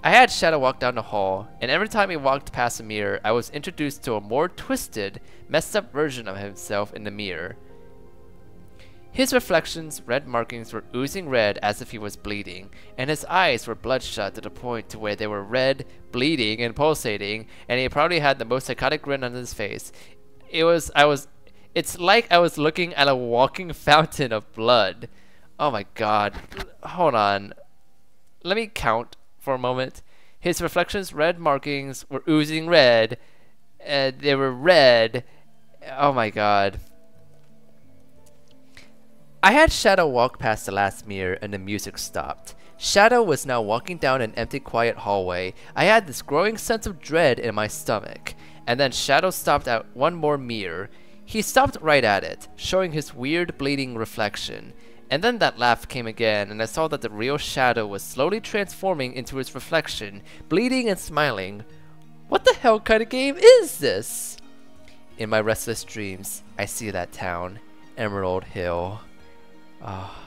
I had Shadow walk down the hall, and every time he walked past a mirror, I was introduced to a more twisted, messed up version of himself in the mirror. His reflections' red markings were oozing red as if he was bleeding, and his eyes were bloodshot to the point to where they were red, bleeding, and pulsating, and he probably had the most psychotic grin on his face. It's like I was looking at a walking fountain of blood. Oh my god. Hold on. Let me count for a moment. His reflections' red markings were oozing red, and they were red. Oh my god. I had Shadow walk past the last mirror and the music stopped. Shadow was now walking down an empty, quiet hallway. I had this growing sense of dread in my stomach. And then Shadow stopped at one more mirror. He stopped right at it, showing his weird, bleeding reflection. And then that laugh came again, and I saw that the real Shadow was slowly transforming into his reflection, bleeding and smiling. What the hell kind of game is this? In my restless dreams, I see that town, Emerald Hill. Ah.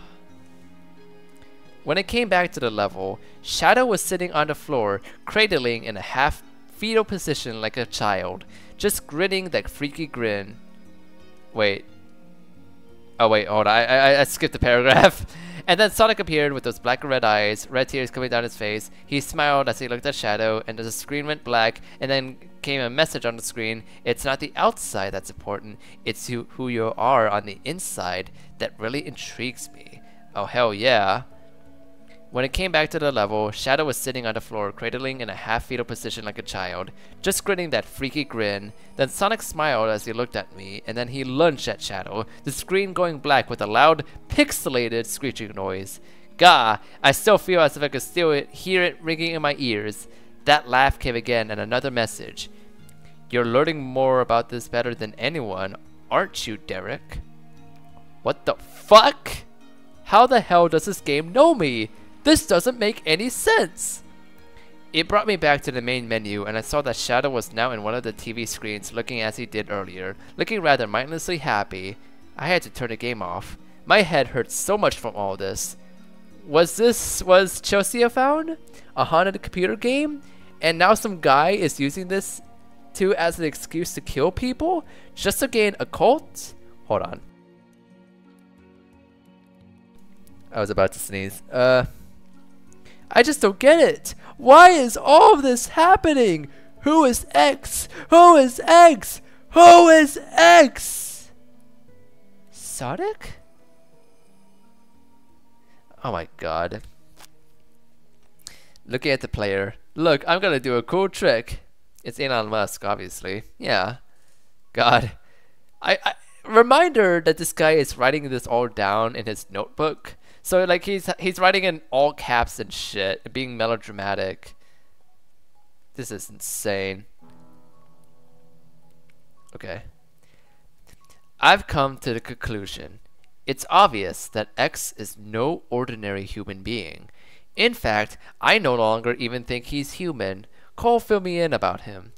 When I came back to the level, Shadow was sitting on the floor, cradling in a half fetal position like a child, just grinning that freaky grin. Wait. Oh wait, hold on, I skipped the paragraph. And then Sonic appeared with those black and red eyes, red tears coming down his face. He smiled as he looked at Shadow, and the screen went black, and then came a message on the screen. It's not the outside that's important, it's who you are on the inside that really intrigues me. Oh hell yeah. When it came back to the level, Shadow was sitting on the floor, cradling in a half-fetal position like a child, just grinning that freaky grin. Then Sonic smiled as he looked at me, and then he lunged at Shadow, the screen going black with a loud, pixelated screeching noise. Gah! I still feel as if I could still hear it ringing in my ears. That laugh came again, and another message. You're learning more about this better than anyone, aren't you, Derek? What the fuck? How the hell does this game know me? This doesn't make any sense! It brought me back to the main menu, and I saw that Shadow was now in one of the TV screens looking as he did earlier, looking rather mindlessly happy. I had to turn the game off. My head hurt so much from all this. Was Chelsea found? A haunted computer game? And now some guy is using this as an excuse to kill people? Just to gain a cult? Hold on. I was about to sneeze. I just don't get it. Why is all of this happening? Who is X? Who is X? Who is X? Sonic? Oh my god. Looking at the player. Look, I'm gonna do a cool trick. It's Elon Musk, obviously. Yeah. God. Reminder that this guy is writing this all down in his notebook. So like he's writing in all caps and shit, being melodramatic. This is insane. Okay. I've come to the conclusion. It's obvious that X is no ordinary human being. In fact, I no longer even think he's human. Cole, fill me in about him.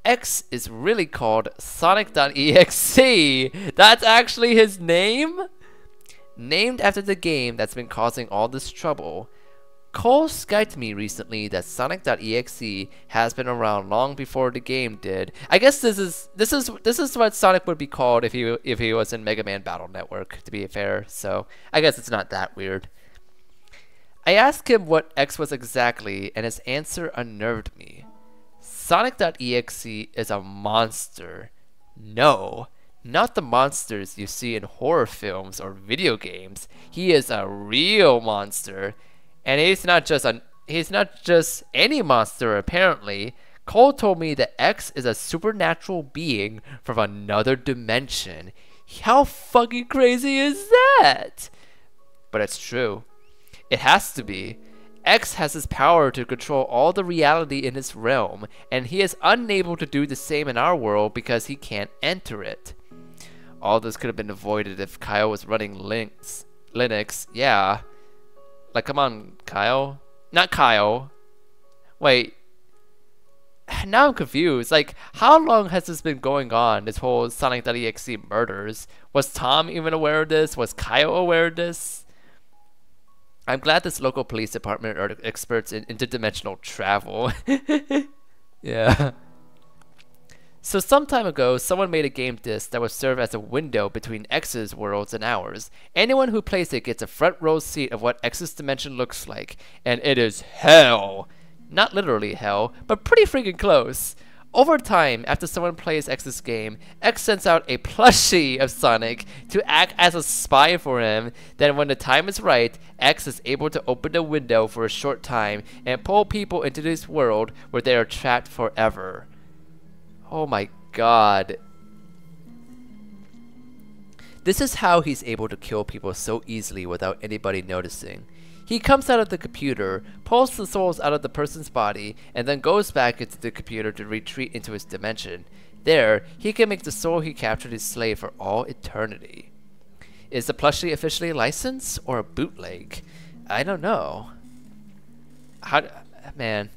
X is really called Sonic.exe. That's actually his name? Named after the game that's been causing all this trouble. Cole Skyped me recently that Sonic.exe has been around long before the game did. I guess this is what Sonic would be called if he was in Mega Man Battle Network, to be fair, so I guess it's not that weird. I asked him what X was exactly, and his answer unnerved me. Sonic.exe is a monster. No. Not the monsters you see in horror films or video games. He is a real monster. And he's not just any monster, apparently. Cole told me that X is a supernatural being from another dimension. How fucking crazy is that? But it's true. It has to be. X has his power to control all the reality in his realm, and he is unable to do the same in our world because he can't enter it. All this could have been avoided if Kyle was running Linux. Yeah. Like, come on, Kyle. Not Kyle. Wait. Now I'm confused. Like, how long has this been going on, this whole Sonic.exe murders? Was Tom even aware of this? Was Kyle aware of this? I'm glad this local police department are experts in interdimensional travel. Yeah. So some time ago, someone made a game disc that would serve as a window between X's worlds and ours. Anyone who plays it gets a front row seat of what X's dimension looks like. And it is hell! Not literally hell, but pretty freaking close. Over time, after someone plays X's game, X sends out a plushie of Sonic to act as a spy for him. Then when the time is right, X is able to open the window for a short time and pull people into this world where they are trapped forever. Oh my god. This is how he's able to kill people so easily without anybody noticing. He comes out of the computer, pulls the souls out of the person's body, and then goes back into the computer to retreat into his dimension. There, he can make the soul he captured his slave for all eternity. Is the plushie officially licensed or a bootleg? I don't know. Man.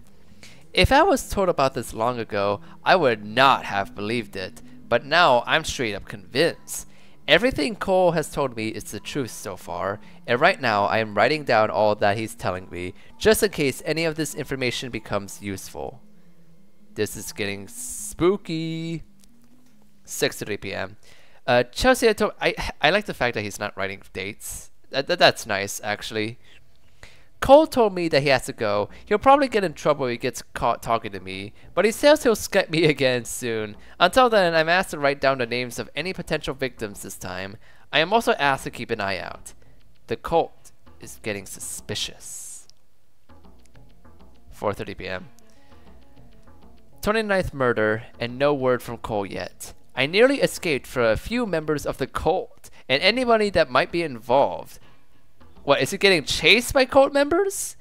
If I was told about this long ago, I would not have believed it. But now I'm straight up convinced. Everything Cole has told me is the truth so far, and right now I am writing down all that he's telling me, just in case any of this information becomes useful. This is getting spooky. 6:03 p.m. Chelsea, I like the fact that he's not writing dates. That's nice, actually. Cole told me that he has to go. He'll probably get in trouble if he gets caught talking to me, but he says he'll Skype me again soon. Until then, I'm asked to write down the names of any potential victims this time. I am also asked to keep an eye out. The cult is getting suspicious. 4:30 p.m. 29th murder, and no word from Cole yet. I nearly escaped for a few members of the cult, and anybody that might be involved. What, is he getting chased by cult members?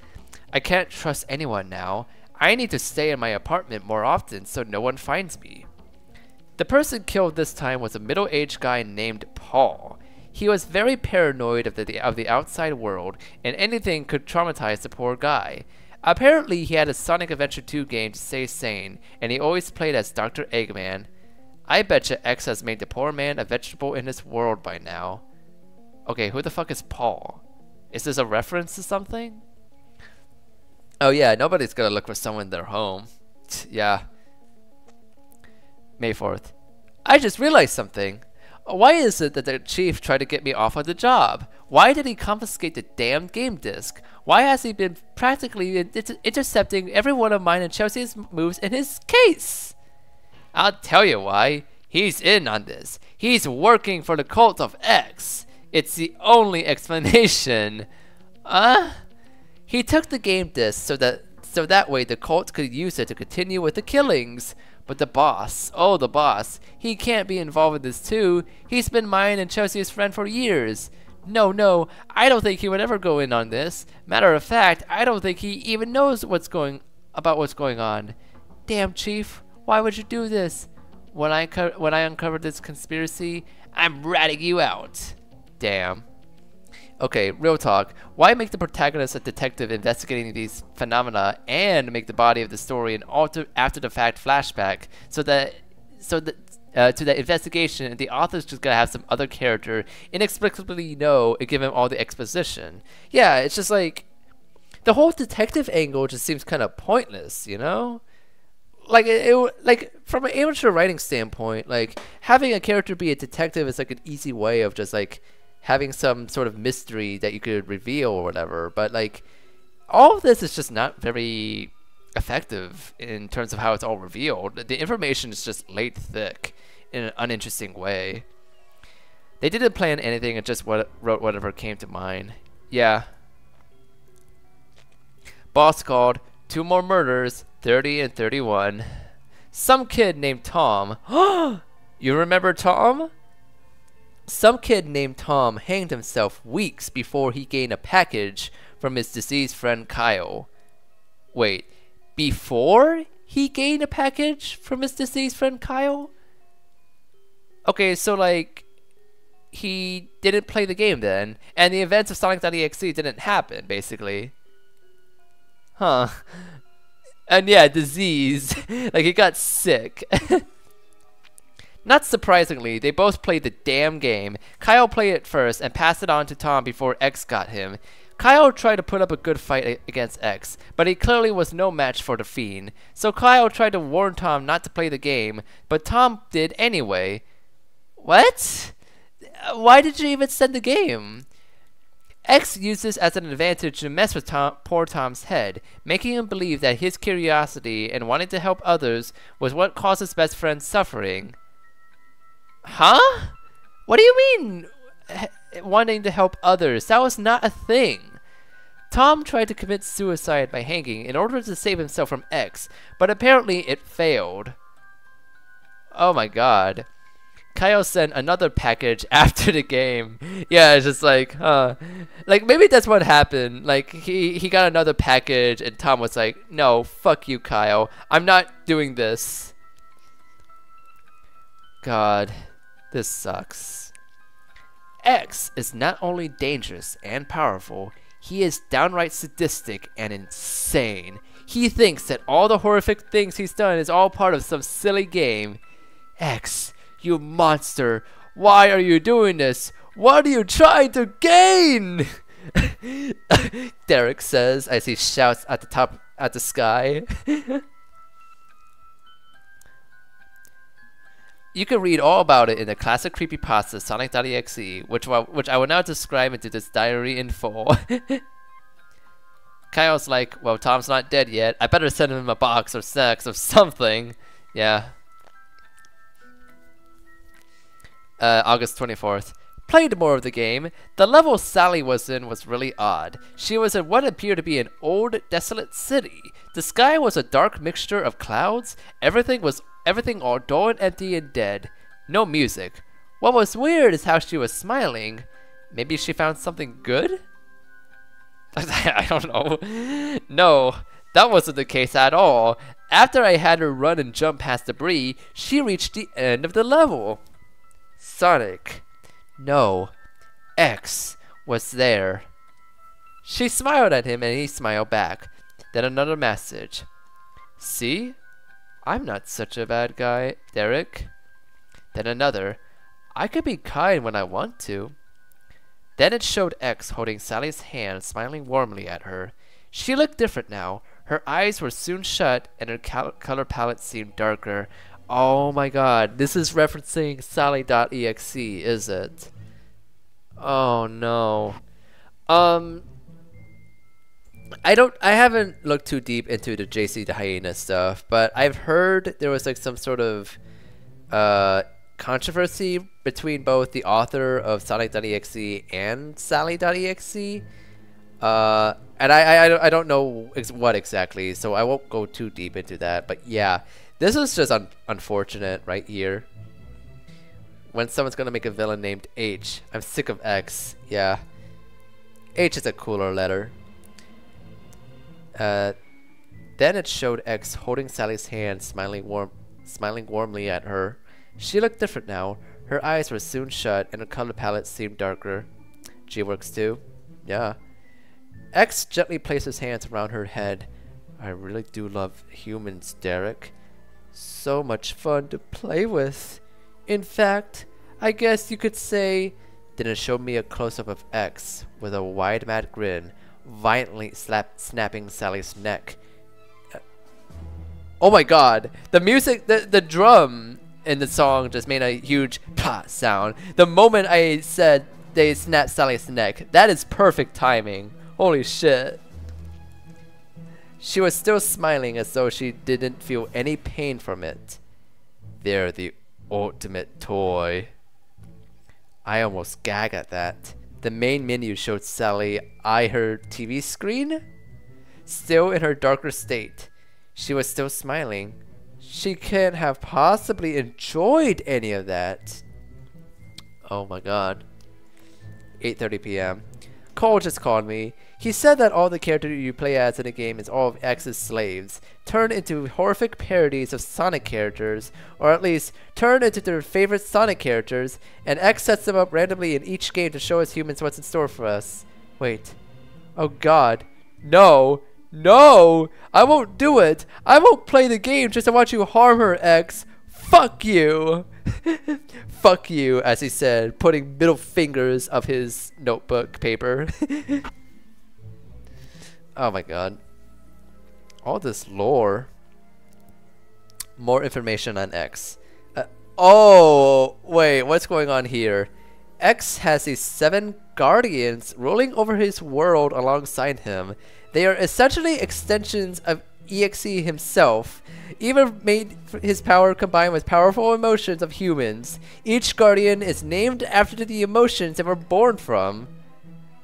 I can't trust anyone now. I need to stay in my apartment more often so no one finds me. The person killed this time was a middle-aged guy named Paul. He was very paranoid of the outside world, and anything could traumatize the poor guy. Apparently, he had a Sonic Adventure 2 game to stay sane, and he always played as Dr. Eggman. I betcha X has made the poor man a vegetable in his world by now. Okay, who the fuck is Paul? Is this a reference to something? Oh yeah, nobody's gonna look for someone in their home. Yeah. May 4th. I just realized something. Why is it that the chief tried to get me off of the job? Why did he confiscate the damn game disc? Why has he been practically intercepting every one of mine and Chelsea's moves in his case? I'll tell you why. He's in on this. He's working for the cult of X. It's the only explanation. He took the game disc so that way the cult could use it to continue with the killings. But the boss, oh the boss, he can't be involved in this too. He's been mine and Chelsea's friend for years. No, I don't think he would ever go in on this. Matter of fact, I don't think he even knows what's going on. Damn, Chief, why would you do this? When I uncovered this conspiracy, I'm ratting you out. Damn. Okay, real talk. Why make the protagonist a detective investigating these phenomena and make the body of the story an after-the-fact flashback to that investigation, and the author's just gonna have some other character inexplicably know and give him all the exposition? Yeah, it's just like the whole detective angle just seems kind of pointless, you know? Like like from an amateur writing standpoint, like having a character be a detective is like an easy way of just like having some sort of mystery that you could reveal or whatever, but like all of this is just not very effective in terms of how it's all revealed. The information is just laid thick in an uninteresting way. They didn't plan anything and just wrote whatever came to mind. Yeah. Boss called. 2 more murders, 30 and 31. Some kid named Tom. You remember Tom? Some kid named Tom hanged himself weeks before he gained a package from his deceased friend Kyle. Wait, before he gained a package from his deceased friend Kyle? Okay, so like, he didn't play the game then, and the events of Sonic.exe didn't happen, basically. Huh. And yeah, disease. Like, he got sick. Not surprisingly, they both played the damn game. Kyle played it first and passed it on to Tom before X got him. Kyle tried to put up a good fight against X, but he clearly was no match for the Fiend. So Kyle tried to warn Tom not to play the game, but Tom did anyway. What? Why did you even send the game? X used this as an advantage to mess with poor Tom's head, making him believe that his curiosity and wanting to help others was what caused his best friend's suffering. Huh? What do you mean, wanting to help others? That was not a thing. Tom tried to commit suicide by hanging in order to save himself from X, but apparently it failed. Oh my god. Kyle sent another package after the game. Yeah, it's just like, huh. Like, maybe that's what happened. Like, he got another package, and Tom was like, no, fuck you, Kyle. I'm not doing this. God, this sucks. X is not only dangerous and powerful, he is downright sadistic and insane. He thinks that all the horrific things he's done is all part of some silly game. X, you monster, why are you doing this? What are you trying to gain? Derek says as he shouts at the sky. You can read all about it in the classic creepypasta Sonic.exe, which I will now describe into this diary in full. Kyle's like, well, Tom's not dead yet. I better send him a box or snacks or something. Yeah. August 24th. Played more of the game. The level Sally was in was really odd. She was in what appeared to be an old, desolate city. The sky was a dark mixture of clouds. Everything all dull and empty and dead. No music. What was weird is how she was smiling. Maybe she found something good? I don't know. No, that wasn't the case at all. After I had her run and jump past debris, she reached the end of the level. Sonic. No. X was there. She smiled at him and he smiled back. Then another message. See? I'm not such a bad guy, Derek. Then another. I could be kind when I want to. Then it showed X holding Sally's hand, smiling warmly at her. She looked different now. Her eyes were soon shut and her color palette seemed darker. Oh my god, this is referencing Sally.exe, is it? Oh no. I haven't looked too deep into the JC the Hyena stuff, but I've heard there was like some sort of controversy between both the author of Sonic.exe and Sally.exe. And I don't know what exactly, so I won't go too deep into that. But yeah, this is just unfortunate right here. When someone's gonna make a villain named H. I'm sick of X. Yeah. H is a cooler letter. Then it showed X holding Sally's hand, smiling warmly at her. She looked different now. Her eyes were soon shut, and her color palette seemed darker. G works too. Yeah. X gently placed his hands around her head. I really do love humans, Derek. So much fun to play with. In fact, I guess you could say. Then it showed me a close-up of X with a wide mad grin, violently snapping Sally's neck. Oh my god, the music, the drum in the song just made a huge plot sound. The moment I said they snapped Sally's neck, that is perfect timing. Holy shit. She was still smiling as though she didn't feel any pain from it. They're the ultimate toy. I almost gagged at that. The main menu showed Sally eye her TV screen. Still in her darker state, she was still smiling. She can't have possibly enjoyed any of that. Oh my god. 8:30 p.m. Cole just called me. He said that all the characters you play as in the game is all of X's slaves, turned into horrific parodies of Sonic characters, or at least turned into their favorite Sonic characters, and X sets them up randomly in each game to show us humans what's in store for us. Wait. Oh god. No. No! I won't do it! I won't play the game just to watch you harm her, X! Fuck you! Fuck you, as he said, putting middle fingers of his notebook paper. Oh my god. All this lore. More information on X. Oh, wait, what's going on here? X has these 7 guardians ruling over his world alongside him. They are essentially extensions of EXE himself, even made his power combined with powerful emotions of humans. Each guardian is named after the emotions they were born from.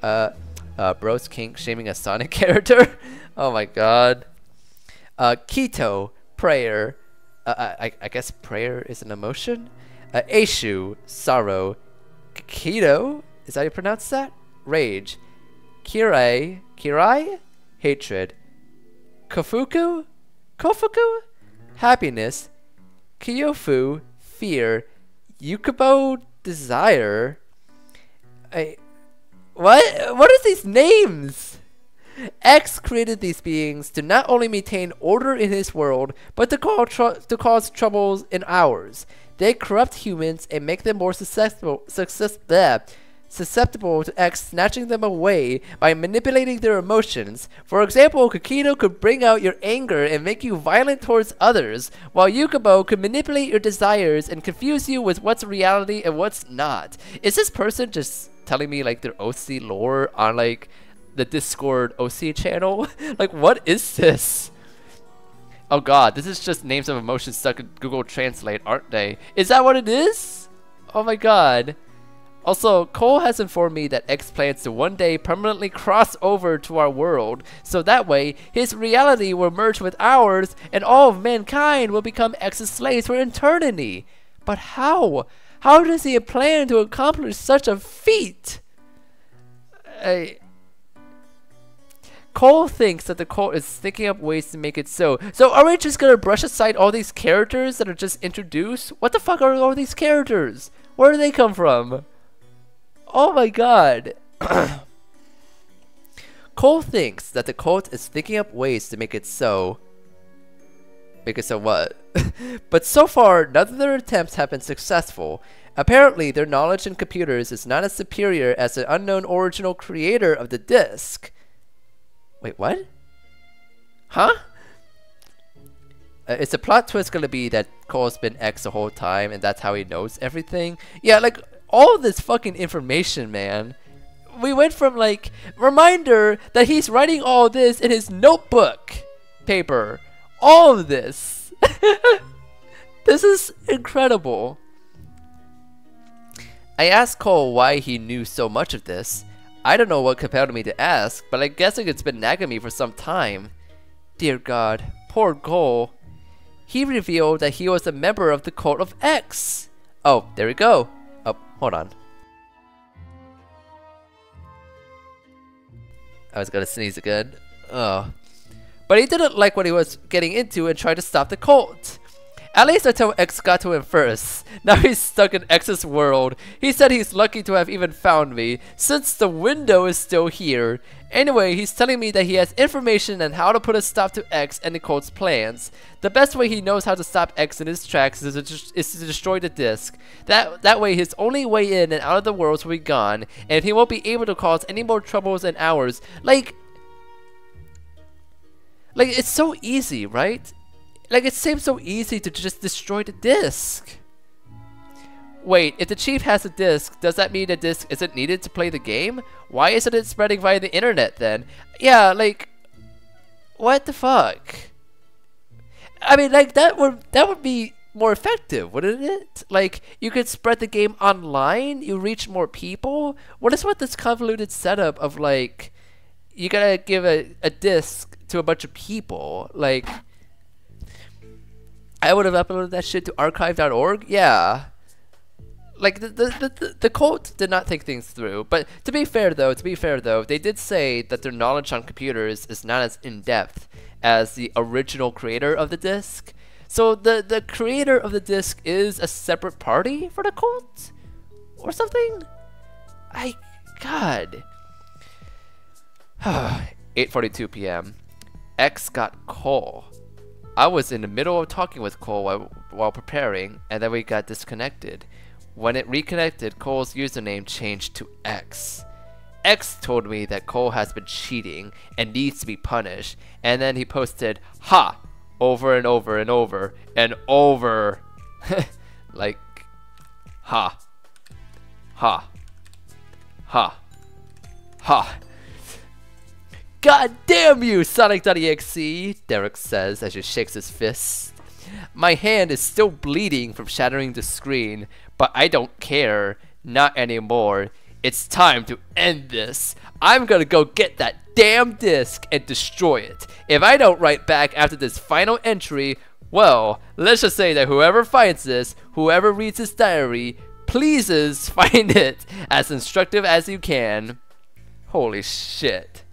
Bros kink shaming a Sonic character? Oh my god. Keto, prayer. I guess prayer is an emotion? Aishu, sorrow. Kido, is that how you pronounce that? Rage. Kirai, hatred. Kofuku, happiness. Kyofu, fear. Yukubo, desire. What are these names? X created these beings to not only maintain order in his world, but to cause troubles in ours. They corrupt humans and make them more susceptible to X snatching them away by manipulating their emotions. For example, Kokido could bring out your anger and make you violent towards others, while Yukubo could manipulate your desires and confuse you with what's reality and what's not. Is this person just telling me like their OC lore on like the Discord OC channel? Like, what is this? Oh god, this is just names of emotions stuck in Google Translate, aren't they? Is that what it is? Oh my god. Also, Cole has informed me that X plans to one day permanently cross over to our world, so that way, his reality will merge with ours, and all of mankind will become X's slaves for eternity. But how? How does he plan to accomplish such a feat? Cole thinks that the cult is thinking up ways to make it so. So are we just gonna brush aside all these characters that are just introduced? What the fuck are all these characters? Where do they come from? Oh my god. Cole thinks that the cult is thinking up ways to make it so. Make it so what? But so far, none of their attempts have been successful. Apparently, their knowledge in computers is not as superior as the unknown original creator of the disc. Wait, what? Huh? Is the plot twist gonna be that Cole's been X the whole time and that's how he knows everything? Yeah, like, all this fucking information, man. We went from, like, reminder that he's writing all this in his notebook paper. All of this. This is incredible. I asked Cole why he knew so much of this. I don't know what compelled me to ask, but I'm guessing it's been nagging me for some time. Dear God, poor Cole. He revealed that he was a member of the Cult of X. Oh, there we go. Oh, hold on. I was gonna sneeze again. Oh. But he didn't like what he was getting into and tried to stop the cult. At least until X got to him first. Now he's stuck in X's world. He said he's lucky to have even found me, since the window is still here. Anyway, he's telling me that he has information on how to put a stop to X and the cult's plans. The best way he knows how to stop X in his tracks is to destroy the disc. That way his only way in and out of the worlds will be gone, and he won't be able to cause any more troubles than ours. Like, it's so easy, right? Like, it seems so easy to just destroy the disc. Wait, if the chief has a disc, does that mean the disc isn't needed to play the game? Why isn't it spreading via the internet then? Yeah, like, what the fuck? I mean, like, that would be more effective, wouldn't it? Like, you could spread the game online, you reach more people. What is with this convoluted setup of, like, you gotta give a disc to a bunch of people? Like, I would have uploaded that shit to archive.org. Yeah. Like, the cult did not think things through. But to be fair though, they did say that their knowledge on computers is not as in-depth as the original creator of the disc. So the creator of the disc is a separate party for the cult? Or something? God. 8:42 p.m. X got Cole. I was in the middle of talking with Cole while preparing, and then we got disconnected. When it reconnected, Cole's username changed to X. X told me that Cole has been cheating and needs to be punished, and then he posted "ha" over and over and over and over. Like, ha, ha, ha, ha. God damn you, Sonic.exe, Derek says as he shakes his fist. My hand is still bleeding from shattering the screen, but I don't care. Not anymore. It's time to end this. I'm gonna go get that damn disc and destroy it. If I don't write back after this final entry, Well, let's just say that whoever finds this, whoever reads his diary, pleases find it as instructive as you can. Holy shit.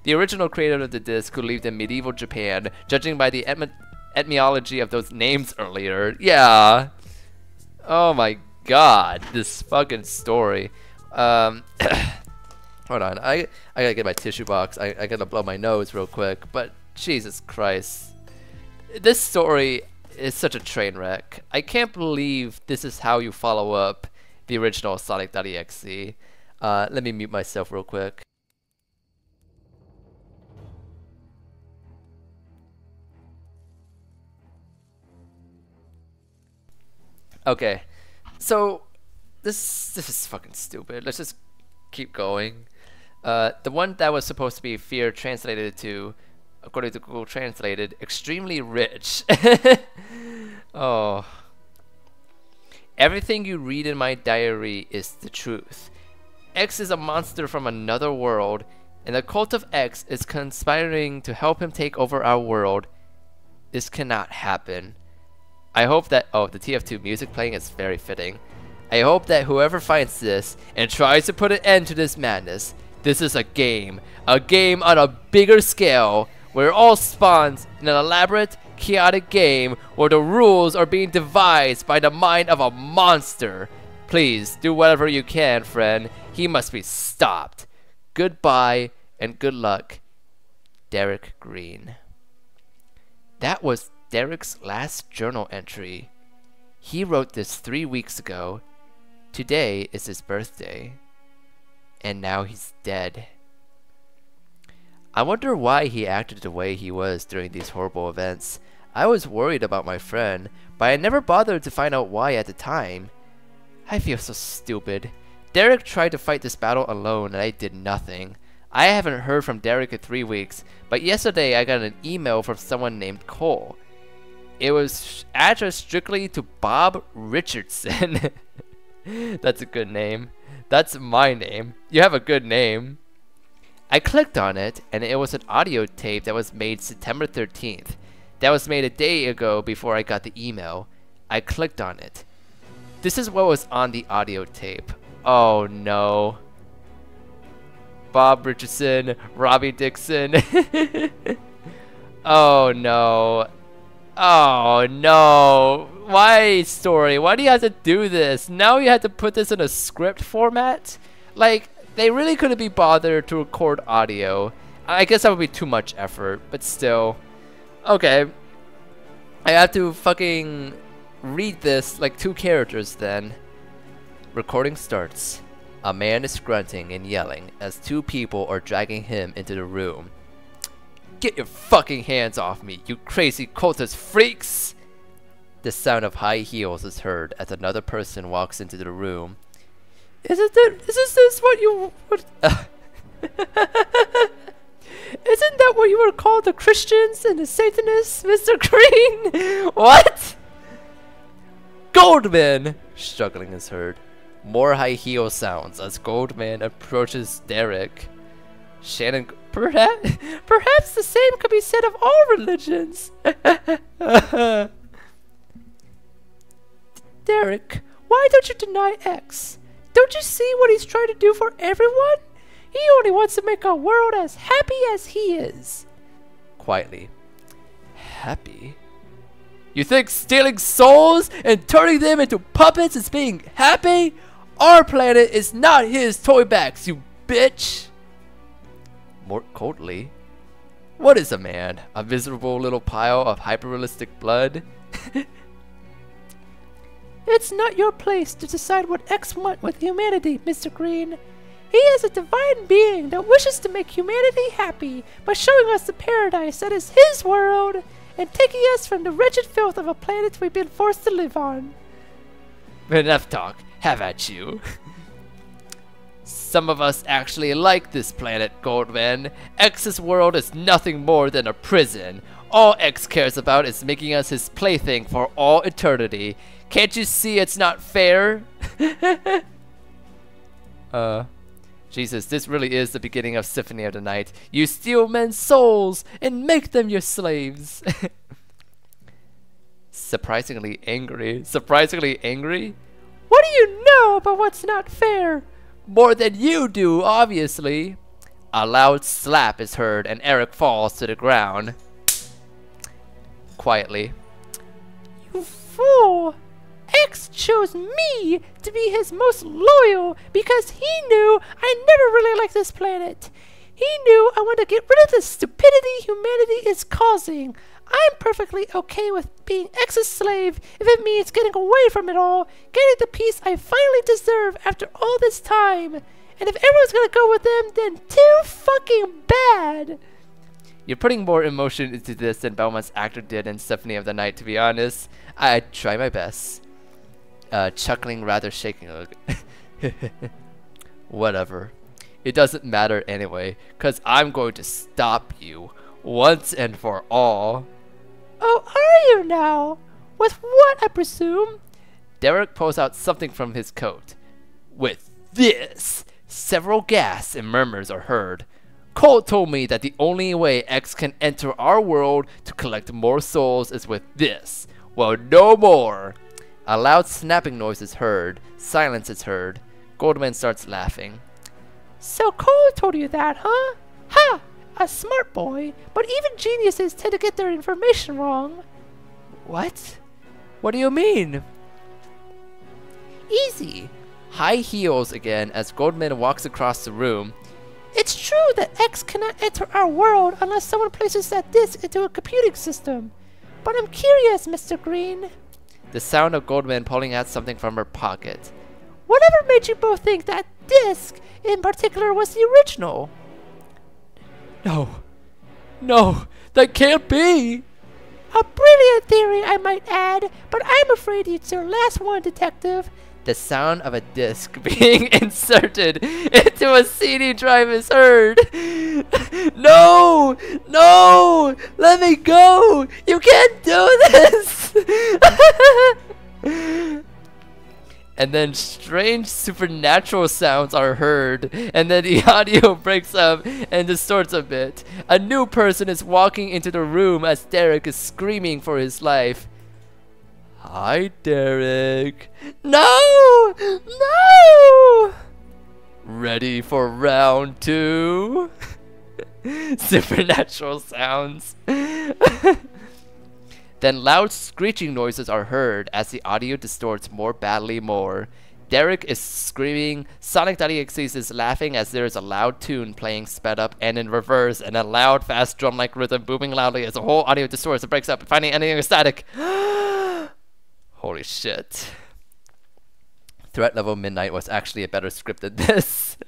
The original creator of the disc who lived in medieval Japan, judging by the etymology of those names earlier. Yeah. Oh my god, this fucking story. Hold on, I gotta get my tissue box. I gotta blow my nose real quick, but Jesus Christ. This story is such a train wreck. I can't believe this is how you follow up the original Sonic.exe. Let me mute myself real quick. Okay, so this is fucking stupid. Let's just keep going. The one that was supposed to be fear translated to, according to Google Translated, extremely rich. Oh. Everything you read in my diary is the truth. X is a monster from another world, and the cult of X is conspiring to help him take over our world. This cannot happen. I hope that— oh, the TF2 music playing is very fitting. I hope that whoever finds this and tries to put an end to this madness, this is a game on a bigger scale, where it all spawns in an elaborate, chaotic game where the rules are being devised by the mind of a monster. Please, do whatever you can, friend. He must be stopped. Goodbye and good luck, Derek Green. That was Derek's last journal entry. He wrote this 3 weeks ago. Today is his birthday. And now he's dead. I wonder why he acted the way he was during these horrible events. I was worried about my friend, but I never bothered to find out why at the time. I feel so stupid. Derek tried to fight this battle alone and I did nothing. I haven't heard from Derek in 3 weeks, but yesterday I got an email from someone named Cole. It was addressed strictly to Bob Richardson. That's a good name. That's my name. You have a good name. I clicked on it, and it was an audio tape that was made September 13th. That was made a day ago before I got the email. I clicked on it. This is what was on the audio tape. Oh no. Bob Richardson, Robbie Dixon. Oh no. Oh no. Why, story? Why do you have to do this? Now you have to put this in a script format? Like, they really couldn't be bothered to record audio. I guess that would be too much effort, but still. Okay. I have to fucking read this like 2 characters then. Recording starts. A man is grunting and yelling as 2 people are dragging him into the room. Get your fucking hands off me, you crazy cultist freaks! The sound of high heels is heard as another person walks into the room. Isn't this what you would— Isn't that what you were called, the Christians and the Satanists, Mr. Green? What? Goldman! Struggling is heard. More high heel sounds as Goldman approaches Derek. Shannon— Perhaps the same could be said of all religions. Derek, why don't you deny X? Don't you see what he's trying to do for everyone? He only wants to make our world as happy as he is. Quietly. Happy? You think stealing souls and turning them into puppets is being happy? Our planet is not his toy bags, you bitch! More coldly. What is a man? A miserable little pile of hyper-realistic blood? It's not your place to decide what X wants with humanity, Mr. Green. He is a divine being that wishes to make humanity happy by showing us the paradise that is his world and taking us from the wretched filth of a planet we've been forced to live on. Enough talk. Have at you. Some of us actually like this planet, Goldman. X's world is nothing more than a prison. All X cares about is making us his plaything for all eternity. Can't you see it's not fair? Jesus, this really is the beginning of Symphony of the Night. You steal men's souls and make them your slaves. Surprisingly angry. Surprisingly angry? What do you know about what's not fair? More than you do, obviously. A loud slap is heard and Eric falls to the ground. Quietly. You fool! X chose me to be his most loyal because he knew I never really liked this planet. He knew I wanted to get rid of the stupidity humanity is causing. I'm perfectly okay with being X's slave if it means getting away from it all, getting the peace I finally deserve after all this time. And if everyone's gonna go with them, then too fucking bad. You're putting more emotion into this than Belmont's actor did in Symphony of the Night, to be honest. I try my best. Chuckling rather shaking. Whatever. It doesn't matter anyway, cause I'm going to stop you once and for all. Oh, are you now? With what, I presume? Derek pulls out something from his coat. With this, several gasps and murmurs are heard. Cole told me that the only way X can enter our world to collect more souls is with this. Well, no more. A loud snapping noise is heard. Silence is heard. Goldman starts laughing. So Cole told you that, huh? Ha! A smart boy, but even geniuses tend to get their information wrong. What? What do you mean? Easy. High heels again as Goldman walks across the room. It's true that X cannot enter our world unless someone places that disk into a computing system. But I'm curious, Mr. Green. The sound of Goldman pulling out something from her pocket. Whatever made you both think that disk in particular was the original? No, that can't be. A brilliant theory, I might add, but I'm afraid it's your last one, Detective. The sound of a disc being inserted into a CD drive is heard. No! Let me go! You can't do this! And then strange supernatural sounds are heard, and then the audio breaks up and distorts a bit. A new person is walking into the room as Derek is screaming for his life. Hi, Derek. No! Ready for round 2? Supernatural sounds. Then loud screeching noises are heard as the audio distorts more badly more. Derek is screaming, Sonic.exe is laughing as there is a loud tune playing sped up and in reverse, and a loud, fast drum-like rhythm booming loudly as the whole audio distorts and breaks up, finding anything static. Holy shit. Threat Level Midnight was actually a better script than this.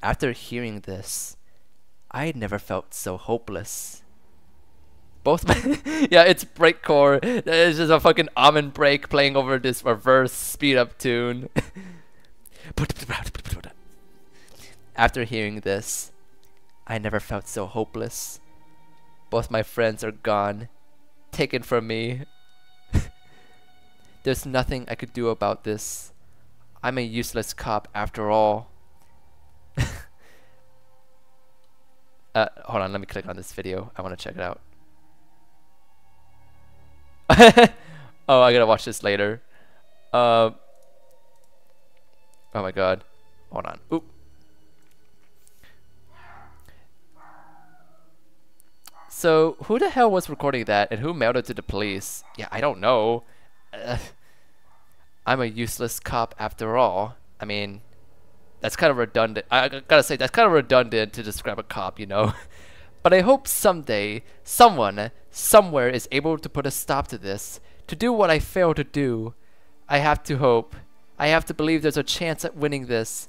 After hearing this, I had never felt so hopeless. Both yeah, it's breakcore. It's just a fucking almond break playing over this reverse speed up tune. After hearing this, I never felt so hopeless. Both my friends are gone, taken from me. There's nothing I could do about this. I'm a useless cop after all. Hold on, let me click on this video. I want to check it out. Oh, I gotta watch this later. Oh my god. Hold on. Oop. So, who the hell was recording that and who mailed it to the police? Yeah, I don't know. I'm a useless cop after all. I mean, that's kind of redundant. I gotta say, that's kind of redundant to describe a cop, you know? But I hope someday, someone, somewhere is able to put a stop to this, to do what I failed to do. I have to hope. I have to believe there's a chance at winning this.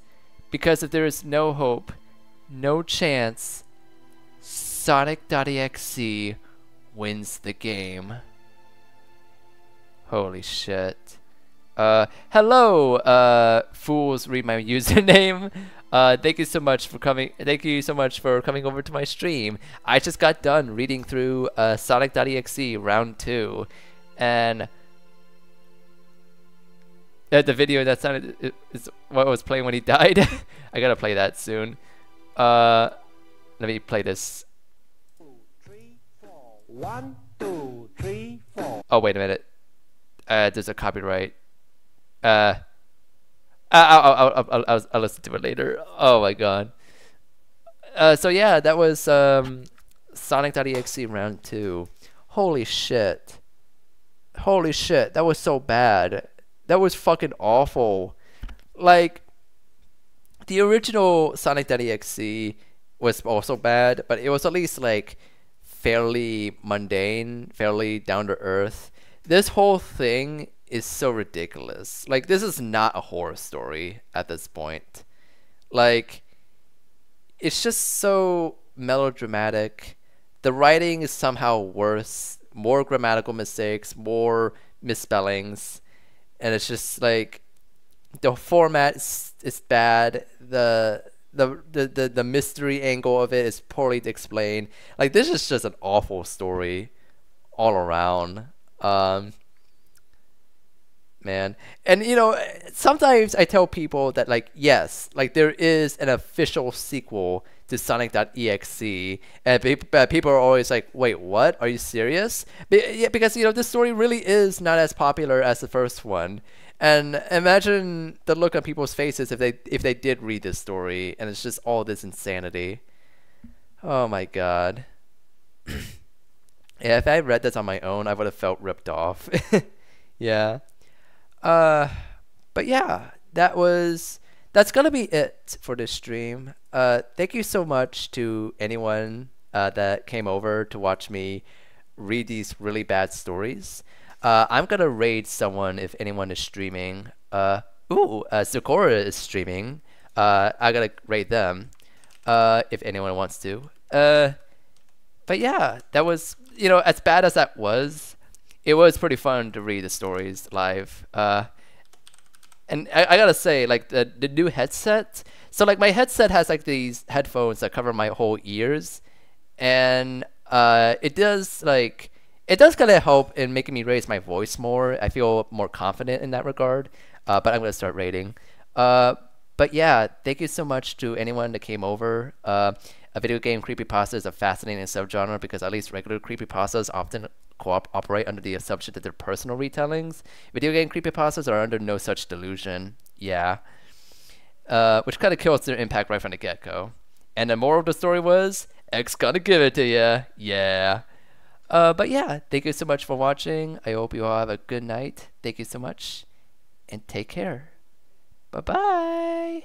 Because if there is no hope, no chance, Sonic.exe wins the game. Holy shit. Hello, fools read my username. Thank you so much for coming. Thank you so much for coming over to my stream. I just got done reading through Sonic.exe round 2, and the video that sounded is what was playing when he died. I gotta play that soon. Let me play this. 2, 3, 4. 1, 2. Oh, wait a minute. There's a copyright. Uh, I'll listen to it later. Oh my god. So yeah, that was Sonic.exe round 2. Holy shit. Holy shit, that was so bad. That was fucking awful. Like, the original Sonic.exe was also bad, but it was at least like fairly mundane, fairly down to earth. This whole thing is so ridiculous. Like, this is not a horror story at this point. Like, it's just so melodramatic. The writing is somehow worse, more grammatical mistakes, more misspellings, and it's just like the format is bad. The mystery angle of it is poorly explained. Like, this is just an awful story all around. Um, man. And sometimes I tell people that, like, yes, like, there is an official sequel to Sonic.exe, and people are always like, wait, what? Are you serious? Yeah, because this story really is not as popular as the first one. And imagine the look on people's faces if they did read this story and it's just all this insanity. Oh my god. Yeah, if I read this on my own, I would have felt ripped off. Yeah. Uh, but yeah, that's gonna be it for this stream. Thank you so much to anyone that came over to watch me read these really bad stories. I'm gonna raid someone if anyone is streaming. Sakura is streaming. I gotta raid them. If anyone wants to. But yeah, that was, as bad as that was, it was pretty fun to read the stories live. And I gotta say, like, the new headset. So, like, my headset has like these headphones that cover my whole ears, and it does kind of help in making me raise my voice more. I feel more confident in that regard. But I'm gonna start rating. But yeah, thank you so much to anyone that came over. A video game creepypasta is a fascinating subgenre because at least regular creepypastas often operate under the assumption that they're personal retellings. Video game creepypastas are under no such delusion. Yeah. Which kind of kills their impact right from the get-go. And the moral of the story was, X gonna give it to ya. Yeah. But yeah, thank you so much for watching. I hope you all have a good night. Thank you so much, and take care. Bye-bye.